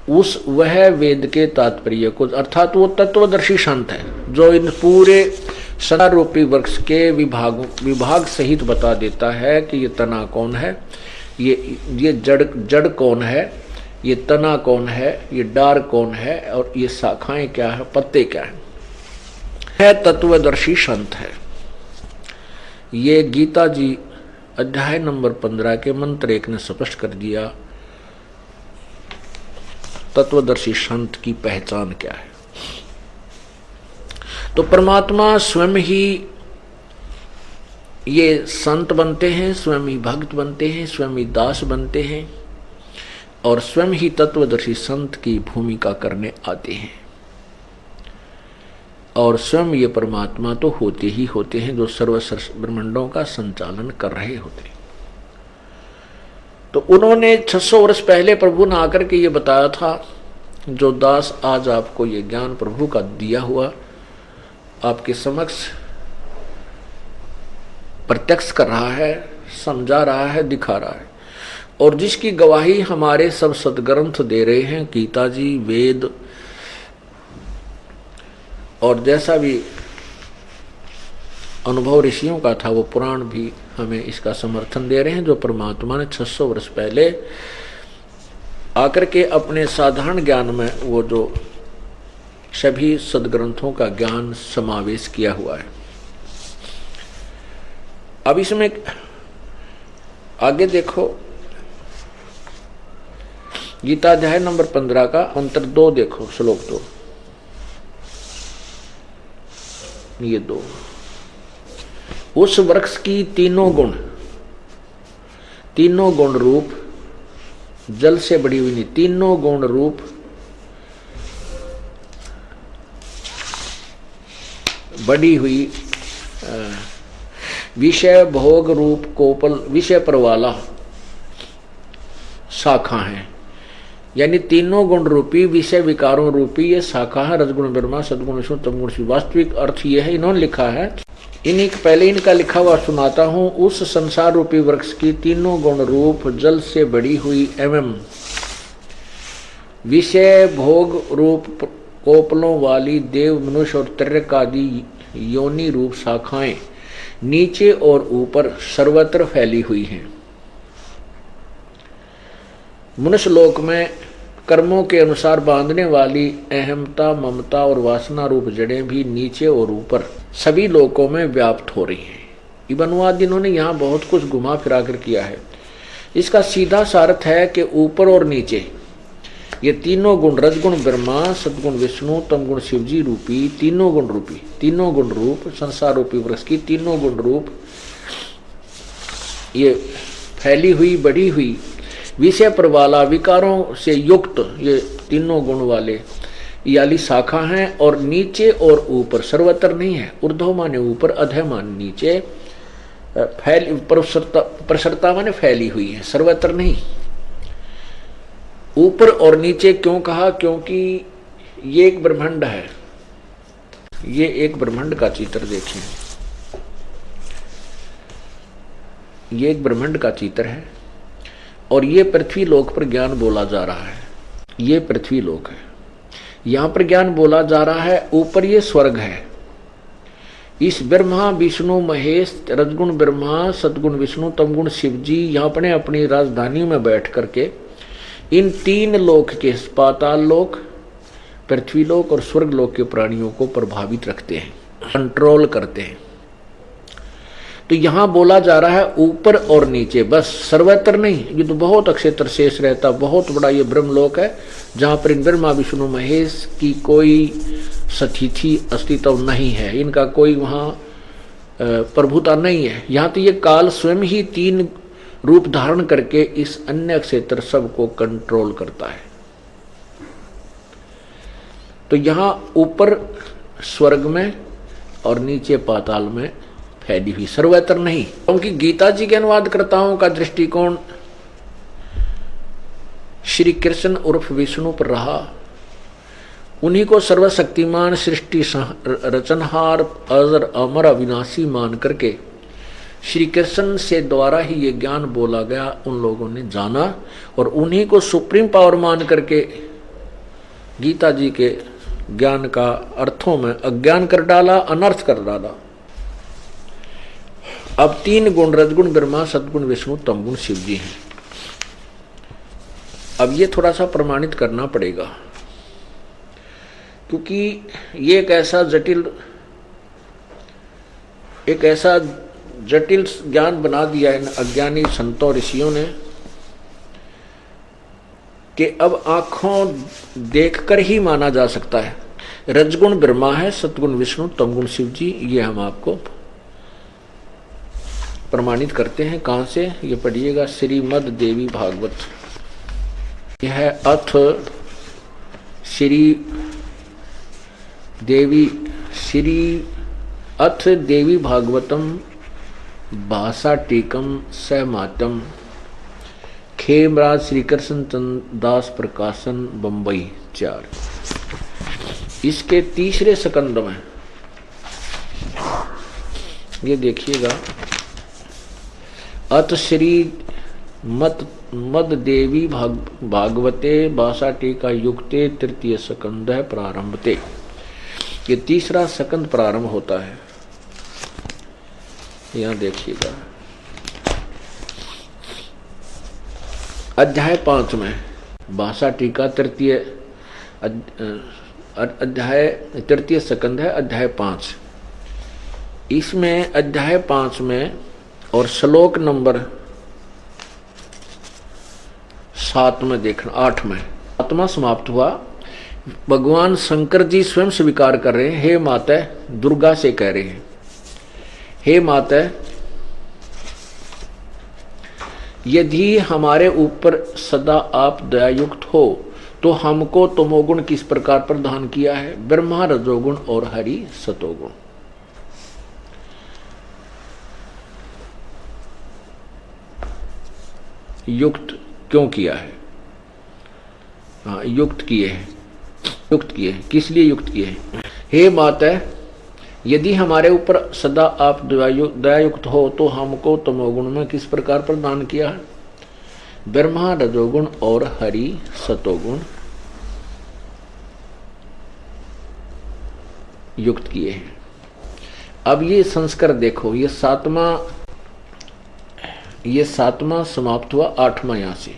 उस वह वेद के तात्पर्य को, अर्थात वो तत्वदर्शी संत है जो इन पूरे संसार रूपी वृक्ष के विभाग सहित बता देता है कि ये तना कौन है, ये जड़ कौन है, ये तना कौन है, ये डार कौन है, और ये शाखाएं क्या है, पत्ते क्या है तत्वदर्शी संत है। ये गीता जी अध्याय नंबर 15 के मंत्र 1 ने स्पष्ट कर दिया तत्वदर्शी संत की पहचान क्या है। तो परमात्मा स्वयं ही ये संत बनते हैं, स्वयं ही भक्त बनते हैं, स्वयं ही दास बनते हैं, और स्वयं ही तत्वदर्शी संत की भूमिका करने आते हैं। और स्वयं ये परमात्मा तो होते ही होते हैं जो सर्व ब्रह्मांडों का संचालन कर रहे होते हैं। तो उन्होंने 600 वर्ष पहले प्रभु ने आकर के ये बताया था, जो दास आज आपको ये ज्ञान प्रभु का दिया हुआ आपके समक्ष प्रत्यक्ष कर रहा है, समझा रहा है, दिखा रहा है, और जिसकी गवाही हमारे सब सदग्रंथ दे रहे हैं, गीता जी, वेद, और जैसा भी अनुभव ऋषियों का था वो पुराण भी हमें इसका समर्थन दे रहे हैं, जो परमात्मा ने 600 वर्ष पहले आकर के अपने साधारण ज्ञान में वो जो सभी सदग्रंथों का ज्ञान समावेश किया हुआ है। अब इसमें आगे देखो, गीता अध्याय नंबर 15 का मंत्र 2 देखो, श्लोक 2, ये 2, उस वृक्ष की तीनों गुण रूप जल से बड़ी हुई नहीं, तीनों गुण रूप बड़ी हुई विषय भोग रूप कोपल विषय पर वाला शाखा है। यानी तीनों गुण रूपी विषय विकारों रूपी ये शाखा है, रजगुण ब्रह्मा, सदगुण विष्णु, तमगुण शिव। वास्तविक अर्थ ये है, इन्होंने लिखा है, पहले इनका लिखा हुआ सुनाता हूं। उस संसार रूपी वृक्ष की तीनों गुण रूप जल से बड़ी हुई एवं विषय भोग रूप कोपलों वाली देव, मनुष्य और त्रिक आदि योनि रूप शाखाएं नीचे और ऊपर सर्वत्र फैली हुई हैं। मनुष्य लोक में कर्मों के अनुसार बांधने वाली अहमता, ममता और वासना रूप जड़ें भी नीचे और ऊपर सभी लोकों में व्याप्त हो रही हैं। इब्न अनुवाद इन्होंने यहाँ बहुत कुछ घुमा फिरा कर किया है। इसका सीधा सार्थ है कि ऊपर और नीचे ये तीनों गुण, रजगुण ब्रह्मा, सदगुण विष्णु, तमगुण शिवजी रूपी तीनों गुण रूप संसार रूपी वृक्ष की तीनों गुण रूप ये फैली हुई, बढ़ी हुई, विषय पर वाला, विकारों से युक्त ये तीनों गुण वाले याली शाखा हैं, और नीचे और ऊपर सर्वत्र नहीं है। ऊर्ध्व माने ऊपर, अधः माने नीचे, प्रसरता माने फैली हुई है, सर्वत्र नहीं। ऊपर और नीचे क्यों कहा? क्योंकि ये एक ब्रह्मांड है। ये एक ब्रह्मांड का चित्र देखें, ये एक ब्रह्मांड का चित्र है, और ये पृथ्वी लोक पर ज्ञान बोला जा रहा है। ये पृथ्वी लोक है, यहां पर ज्ञान बोला जा रहा है। ऊपर ये स्वर्ग है। इस ब्रह्मा विष्णु महेश, रजगुण ब्रह्मा, सदगुण विष्णु, तमगुण शिवजी यहाँ अपने अपनी राजधानी में बैठ करके इन तीन लोक के, पाताल लोक, पृथ्वी लोक और स्वर्ग लोक के प्राणियों को प्रभावित रखते हैं, कंट्रोल करते हैं। तो यहां बोला जा रहा है ऊपर और नीचे, बस सर्वत्र नहीं। ये तो बहुत अक्षेत्र शेष रहता, बहुत बड़ा ये ब्रह्मलोक है, जहां पर इन ब्रह्मा विष्णु महेश की कोई स्थिति अस्तित्व नहीं है, इनका कोई वहां प्रभुता नहीं है। यहां तो ये काल स्वयं ही तीन रूप धारण करके इस अन्य क्षेत्र सबको कंट्रोल करता है। तो यहां ऊपर स्वर्ग में और नीचे पाताल में फैली हुई, सर्वत्र नहीं। क्योंकि गीता जी के अनुवादकर्ताओं का दृष्टिकोण श्री कृष्ण उर्फ विष्णु पर रहा। उन्हीं को सर्वशक्तिमान, सृष्टि रचनहार, अजर अमर अविनाशी मान करके श्री कृष्ण से द्वारा ही ये ज्ञान बोला गया, उन लोगों ने जाना, और उन्हीं को सुप्रीम पावर मान करके गीता जी के ज्ञान का अर्थों में अज्ञान कर डाला, अनर्थ कर डाला। अब तीन गुण, रजगुण ब्रह्मा, सदगुण विष्णु, तमगुण शिवजी हैं। अब ये थोड़ा सा प्रमाणित करना पड़ेगा, क्योंकि ये एक ऐसा जटिल ज्ञान बना दिया इन अज्ञानी संतों ऋषियों ने कि अब आंखों देखकर ही माना जा सकता है। रजगुण ब्रह्मा है, सतगुण विष्णु, तमगुण शिवजी, ये हम आपको प्रमाणित करते हैं। कहां से? ये पढ़िएगा, श्रीमद् देवी भागवत। यह है अथ श्री देवी श्री अथ देवी भागवतम भाषा टीकम सहमातम खेमराज श्री कृष्ण चंद्र दास प्रकाशन बम्बई 4। इसके तीसरे स्कंद में ये देखिएगा, अथ श्री मद देवी भागवते भाषा टीका युक्ते तृतीय स्कंद है प्रारंभते। ये तीसरा स्कंद प्रारंभ होता है। यहां देखिएगा अध्याय 5 में भाषा टीका तृतीय अध्याय तृतीय स्कंद है अध्याय 5। इसमें अध्याय 5 में और श्लोक नंबर 7 में देखना, 8 में 7वां समाप्त हुआ। भगवान शंकर जी स्वयं स्वीकार कर रहे हैं, हे माता दुर्गा से कह रहे हैं, हे माता यदि हमारे ऊपर सदा आप दयायुक्त हो तो हमको तमोगुण किस प्रकार प्रदान किया है, ब्रह्मा रजोगुण और हरि सतोगुण। युक्त क्यों किया है? हाँ, युक्त किए हैं। युक्त किए, किस लिए युक्त किए हैं? हे माता यदि हमारे ऊपर सदा आप दयायुक्त हो तो हमको तमोगुण में किस प्रकार प्रदान किया है, ब्रह्मा रजोगुण और हरि सतोगुण युक्त किए हैं। अब ये संस्कार देखो, ये सातवां समाप्त हुआ। 8वां यहां से,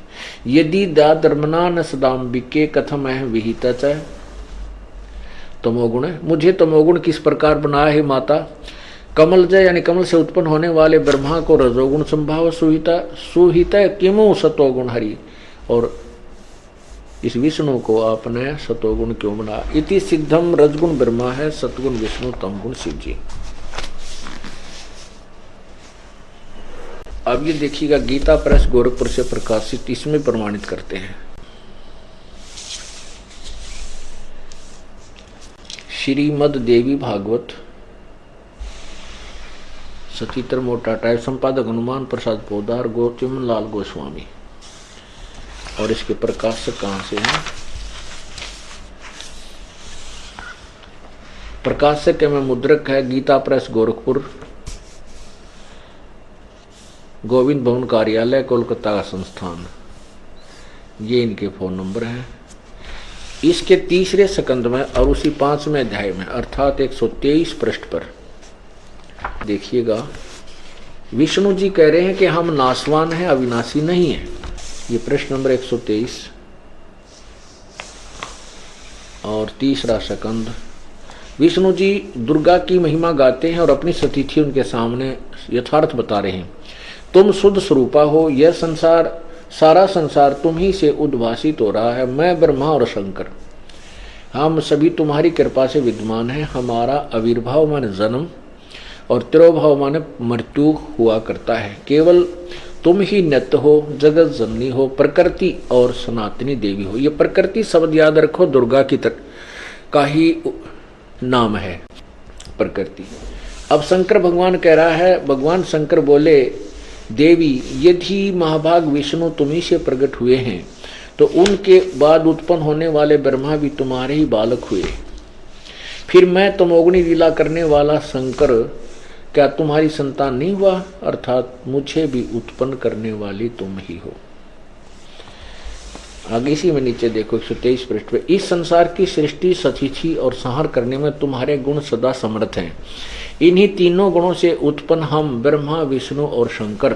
यदि दाधर्मना न सदाम्बिके कथम है विहित तमोगुण है। मुझे तमोगुण किस प्रकार बनाया है माता, कमलजय यानी कमल से उत्पन्न होने वाले ब्रह्मा को रजोगुण संभाव सुहिता किमु सतोगुण हरि, और इस विष्णु को आपने सतोगुण क्यों बनाया। इति सिद्धम रजगुण ब्रह्मा है, सतगुण विष्णु, तमगुण शिव जी। अब ये देखिएगा गीता प्रेस गोरखपुर से प्रकाशित, इसमें प्रमाणित करते हैं। श्रीमद देवी भागवत, सचित्र मोटा टाइप, संपादक हनुमान प्रसाद पोदार, चिमन लाल गोस्वामी। और इसके प्रकाशक कहां से हैं? प्रकाशक में मुद्रक है गीता प्रेस गोरखपुर, गोविंद भवन कार्यालय, कोलकाता का संस्थान। ये इनके फोन नंबर हैं। इसके तीसरे स्कंद में और उसी 5वें अध्याय में अर्थात 123 पृष्ठ पर देखिएगा, विष्णु जी कह रहे हैं कि हम नाशवान हैं, अविनाशी नहीं है। ये प्रश्न नंबर 123 और तीसरा स्कंद। विष्णु जी दुर्गा की महिमा गाते हैं और अपनी सतीथि उनके सामने यथार्थ बता रहे हैं। तुम शुद्ध स्वरूपा हो, यह संसार, सारा संसार तुम ही से उद्भासित हो रहा है। मैं ब्रह्मा और शंकर, हम सभी तुम्हारी कृपा से विद्यमान हैं। हमारा आविर्भाव माने जन्म और तिरोभाव माने मृत्यु हुआ करता है। केवल तुम ही नित्य हो, जगत जननी हो, प्रकृति और सनातनी देवी हो। ये प्रकृति शब्द याद रखो, दुर्गा की का ही नाम है प्रकृति। अब शंकर भगवान कह रहा है, भगवान शंकर बोले, देवी यदि महाभाग विष्णु तुम्ही से प्रकट हुए हैं तो उनके बाद उत्पन्न होने वाले ब्रह्मा भी तुम्हारे ही बालक हुए। फिर मैं तमोगुणी लीला करने वाला शंकर क्या तुम्हारी संतान नहीं हुआ, अर्थात मुझे भी उत्पन्न करने वाली तुम ही हो। आगे इसी में नीचे देखो 123 पृष्ठ पे, इस संसार की सृष्टि, सतिथि और संहार करने में तुम्हारे गुण सदा समर्थ हैं। इन्हीं तीनों गुणों से उत्पन्न हम ब्रह्मा, विष्णु और शंकर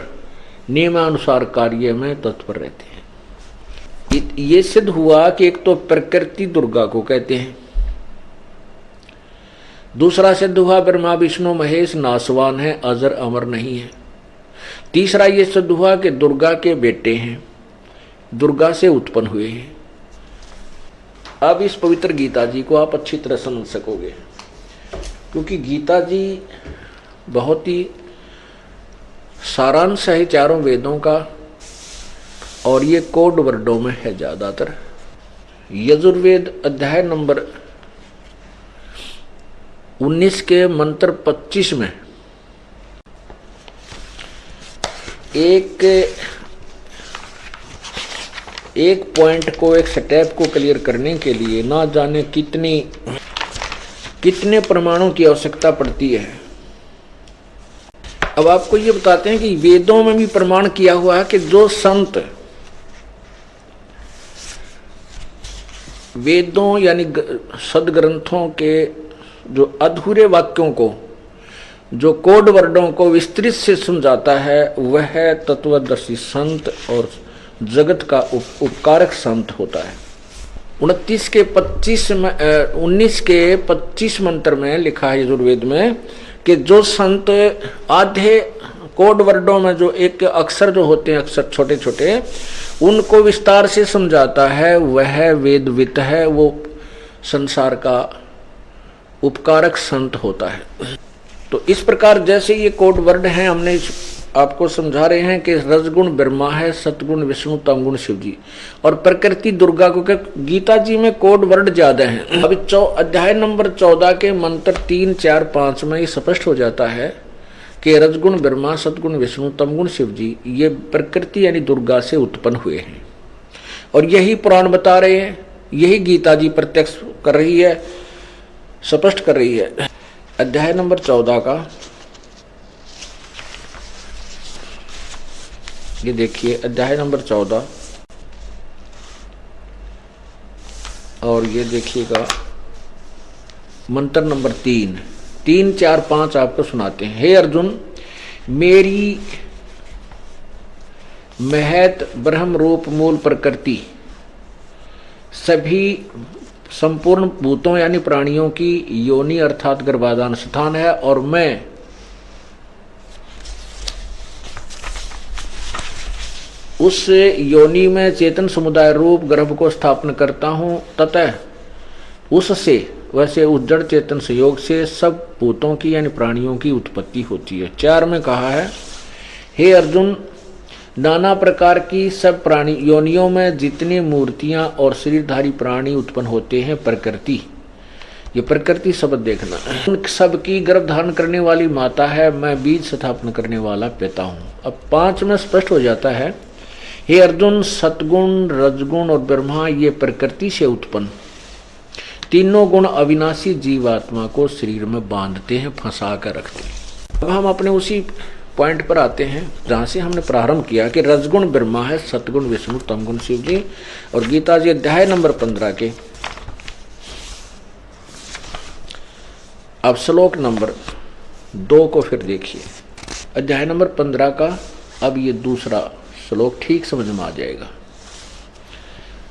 नियमानुसार कार्य में तत्पर रहते हैं। ये सिद्ध हुआ कि एक तो प्रकृति दुर्गा को कहते हैं, दूसरा सिद्ध हुआ ब्रह्मा विष्णु महेश नासवान है, अजर अमर नहीं है। तीसरा ये सिद्ध हुआ कि दुर्गा के बेटे हैं, दुर्गा से उत्पन्न हुए हैं। अब इस पवित्र गीता जी को आप अच्छी तरह समझ सकोगे, क्योंकि गीता जी बहुत ही सारांश है चारों वेदों का, और ये कोड वर्डों में है ज्यादातर। यजुर्वेद अध्याय नंबर 19 के मंत्र 25 में एक पॉइंट को, एक स्टेप को क्लियर करने के लिए ना जाने कितने प्रमाणों की आवश्यकता पड़ती है। अब आपको ये बताते हैं कि वेदों में भी प्रमाण किया हुआ है कि जो संत वेदों यानी सदग्रंथों के जो अधूरे वाक्यों को, जो कोड वर्डों को विस्तृत से समझाता है, वह तत्वदर्शी संत और जगत का उपकारक संत होता है। 19 के 25 मंत्र में लिखा है यजुर्वेद में कि जो संत आधे कोड वर्डों में जो एक अक्षर जो होते हैं, अक्षर छोटे छोटे, उनको विस्तार से समझाता है, वह वेदवित है, वो संसार का उपकारक संत होता है। तो इस प्रकार जैसे ये कोड वर्ड हैं, हमने आपको समझा रहे हैं कि रजगुण ब्रह्मा है, सतगुण विष्णु, तमगुण शिव जी और प्रकृति दुर्गा को। गीता जी में कोड वर्ड ज्यादा हैं। अभी अध्याय नंबर 14 के मंत्र 3, 4, 5 में ये स्पष्ट हो जाता है कि रजगुण ब्रह्मा, सतगुण विष्णु, तमगुण शिव जी ये प्रकृति यानी दुर्गा से उत्पन्न हुए हैं। और यही पुराण बता रहे हैं, यही गीता जी प्रत्यक्ष कर रही है, स्पष्ट कर रही है। अध्याय नंबर 14 का ये देखिए, अध्याय नंबर 14 और ये देखिएगा मंत्र नंबर 3, 4, 5 आपको सुनाते हैं। हे अर्जुन, मेरी महत ब्रह्म रूप मूल प्रकृति सभी संपूर्ण भूतों यानी प्राणियों की योनि अर्थात गर्भाधान स्थान है, और मैं उस योनि में चेतन समुदाय रूप गर्भ को स्थापन करता हूं, ततः उससे वैसे उस जड़ चेतन संयोग से सब भूतों की यानी प्राणियों की उत्पत्ति होती है। 4 में कहा है, हे अर्जुन, नाना प्रकार की सब प्राणी योनियों में जितनी मूर्तियां और शरीरधारी प्राणी उत्पन्न होते हैं, प्रकृति, ये प्रकृति शब्द देखना, उन सब की गर्भ धारण करने वाली माता है, मैं बीज स्थापन करने वाला पिता हूं। अब 5 में स्पष्ट हो जाता है, हे अर्जुन, सतगुण, रजगुण और ब्रह्मा ये प्रकृति से उत्पन्न तीनों गुण अविनाशी जीवात्मा को शरीर में बांधते हैं, फंसा कर रखते हैं। अब हम अपने उसी पॉइंट पर आते हैं जहां से हमने प्रारंभ किया कि रजगुण ब्रह्मा है, सतगुण विष्णु, तमगुण शिव जी। और गीता जी अध्याय नंबर 15 के अब श्लोक नंबर 2 को फिर देखिए। अध्याय नंबर 15 का अब ये दूसरा श्लोक ठीक समझ में आ जाएगा।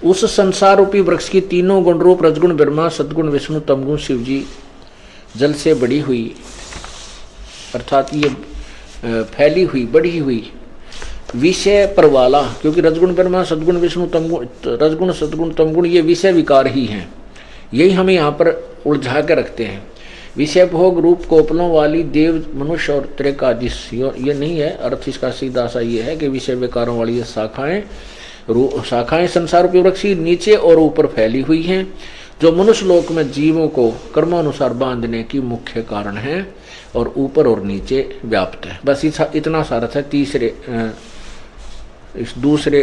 उस संसार रूपी वृक्ष की तीनों गुण रूप रजगुण ब्रह्मा, सतगुण विष्णु, तमगुण शिव जी जल से बड़ी हुई, अर्थात ये फैली हुई, बढ़ी हुई विषय पर वाला, क्योंकि रजगुण ब्रह्मा, सदगुण विष्णु, तमगुण, रजगुण सदगुण तमगुण ये विषय विकार ही हैं। यही हमें यहाँ पर उलझा कर रखते हैं। विषय भोग रूप कोपलों वाली देव, मनुष्य और त्रिकादिश, ये नहीं है अर्थ। इसका सीधा सा ये है कि विषय विकारों वाली ये शाखाएं संसार रूपी वृक्ष नीचे और ऊपर फैली हुई हैं, जो मनुष्य लोक में जीवों को कर्मानुसार बांधने की मुख्य कारण है और ऊपर और नीचे व्याप्त है। बस इतना सारा था इस दूसरे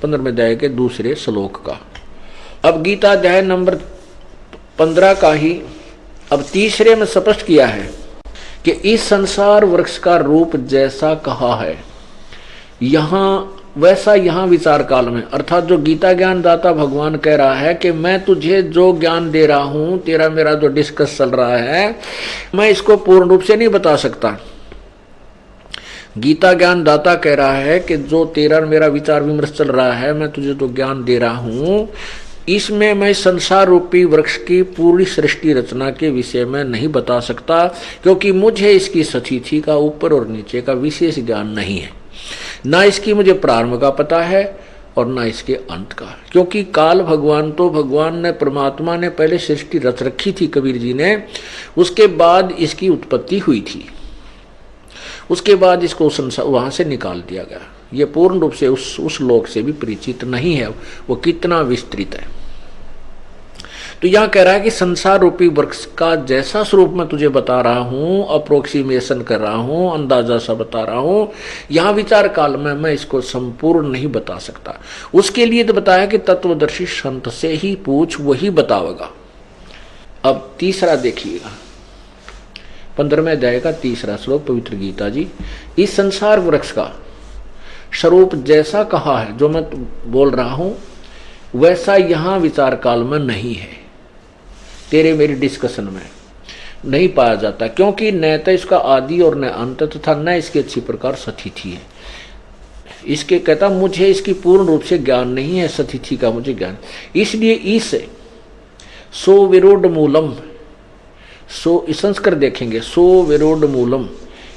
15वें अध्याय के दूसरे श्लोक का। अब गीता अध्याय नंबर 15 का ही अब तीसरे में स्पष्ट किया है कि इस संसार वृक्ष का रूप जैसा कहा है यहाँ वैसा यहाँ विचार काल में, अर्थात जो गीता ज्ञान दाता भगवान कह रहा है कि मैं तुझे जो ज्ञान दे रहा हूं, तेरा मेरा जो डिस्कस चल रहा है, मैं इसको पूर्ण रूप से नहीं बता सकता। गीता ज्ञान दाता कह रहा है कि जो तेरा मेरा विचार विमर्श चल रहा है, मैं तुझे जो ज्ञान दे रहा हूं, इसमें मैं संसार रूपी वृक्ष की पूरी सृष्टि रचना के विषय में नहीं बता सकता, क्योंकि मुझे इसकी स्थिति का ऊपर और नीचे का विशेष ज्ञान नहीं है। ना इसकी मुझे प्रारंभ का पता है और ना इसके अंत का, क्योंकि काल भगवान ने परमात्मा ने पहले सृष्टि रच रखी थी, कबीर जी ने, उसके बाद इसकी उत्पत्ति हुई थी, उसके बाद इसको संसार वहां से निकाल दिया गया। ये पूर्ण रूप से उस लोक से भी परिचित नहीं है, वो कितना विस्तृत है। तो यहां कह रहा है कि संसार रूपी वृक्ष का जैसा स्वरूप मैं तुझे बता रहा हूं, अप्रोक्सीमेशन कर रहा हूं, अंदाजा सा बता रहा हूं, यहां विचार काल में मैं इसको संपूर्ण नहीं बता सकता। उसके लिए तो बताया कि तत्वदर्शी संत से ही पूछ, वही बतावेगा। अब तीसरा देखिएगा, 15वें अध्याय का तीसरा श्लोक पवित्र गीता जी। इस संसार वृक्ष का स्वरूप जैसा कहा है, जो मैं बोल रहा हूं वैसा यहां विचार काल में नहीं है, तेरे मेरी डिस्कशन में नहीं पाया जाता, क्योंकि न तो इसका आदि और न अंत तथा न इसकी अच्छी प्रकार सतिथि है। इसके कहता मुझे इसकी पूर्ण रूप से ज्ञान नहीं है, सतिथि का मुझे ज्ञान, इसलिए इस सो विरोध मूलम, सो संस्कृत देखेंगे, सो विरोध मूलम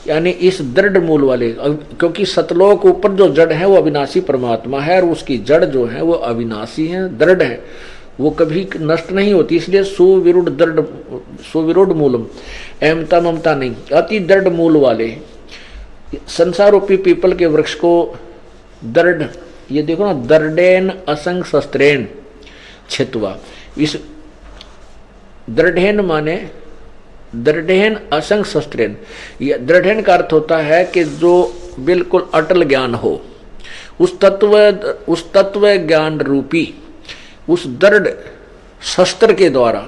यानी इस दृढ़ मूल वाले, क्योंकि सतलोक ऊपर जो जड़ है वो अविनाशी परमात्मा है और उसकी जड़ जो है वो अविनाशी है, दृढ़ है, वो कभी नष्ट नहीं होती, इसलिए सुविरुद्ध दृढ़, सुविरुद्ध मूलम, अहमता ममता नहीं, अति दृढ़ मूल वाले संसार रूपी पीपल के वृक्ष को दृढ़, ये देखो ना, दृढ़ेन असंग शस्त्रेण छित्वा, इस दृढ़ेन माने दृढ़ेन असंग शस्त्रेण, दृढ़ेन का अर्थ होता है कि जो बिल्कुल अटल ज्ञान हो, उस तत्व ज्ञान रूपी उस दृढ़ शस्त्र के द्वारा।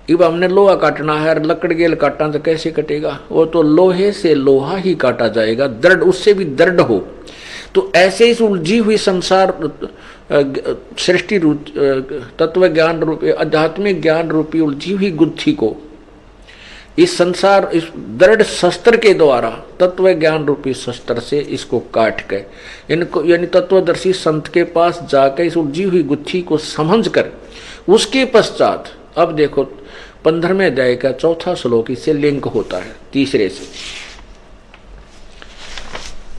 अब हमने लोहा काटना है, लकड़ गेल काटना तो कैसे कटेगा, वो तो लोहे से लोहा ही काटा जाएगा, दृढ़ उससे भी दृढ़ हो। तो ऐसे इस उलझी हुई संसार सृष्टि तत्व ज्ञान रूपी आध्यात्मिक ज्ञान रूपी उलझी हुई गुत्थी को इस संसार इस दृढ़ शस्त्र के द्वारा, तत्व ज्ञान रूपी शस्त्र से इसको काट के इनको, यानी तत्वदर्शी संत के पास जाकर इस उलझी हुई गुत्थी को समझकर उसके पश्चात, अब देखो 15वें अध्याय का चौथा श्लोक इससे लिंक होता है तीसरे से,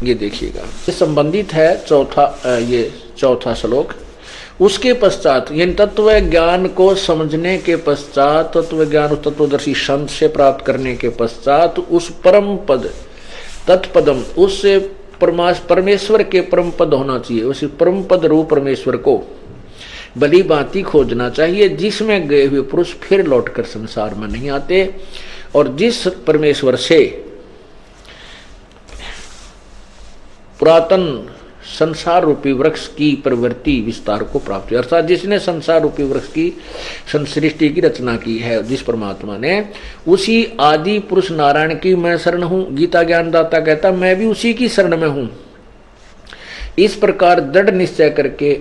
ये देखिएगा, ये संबंधित है ये चौथा श्लोक। उसके पश्चात यानी तत्व ज्ञान को समझने के पश्चात, तत्व ज्ञान उस तत्वदर्शी संत से प्राप्त करने के पश्चात उस परम पद तत्पदम, उससे परमेश्वर के परम पद होना चाहिए, उस परम पद रूप परमेश्वर को भली भांति खोजना चाहिए, जिसमें गए हुए पुरुष फिर लौटकर संसार में नहीं आते, और जिस परमेश्वर से पुरातन संसार रूपी वृक्ष की प्रवृत्ति विस्तार को प्राप्त हुई, अर्थात जिसने संसार रूपी वृक्ष की सृष्टि की रचना की है, जिस परमात्मा ने, उसी आदि पुरुष नारायण की मैं शरण हूं। गीता ज्ञानदाता कहता मैं भी उसी की शरण में हूं। इस प्रकार दृढ़ निश्चय करके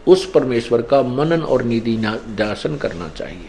उस परमेश्वर का मनन और निधिध्यासन करना चाहिए।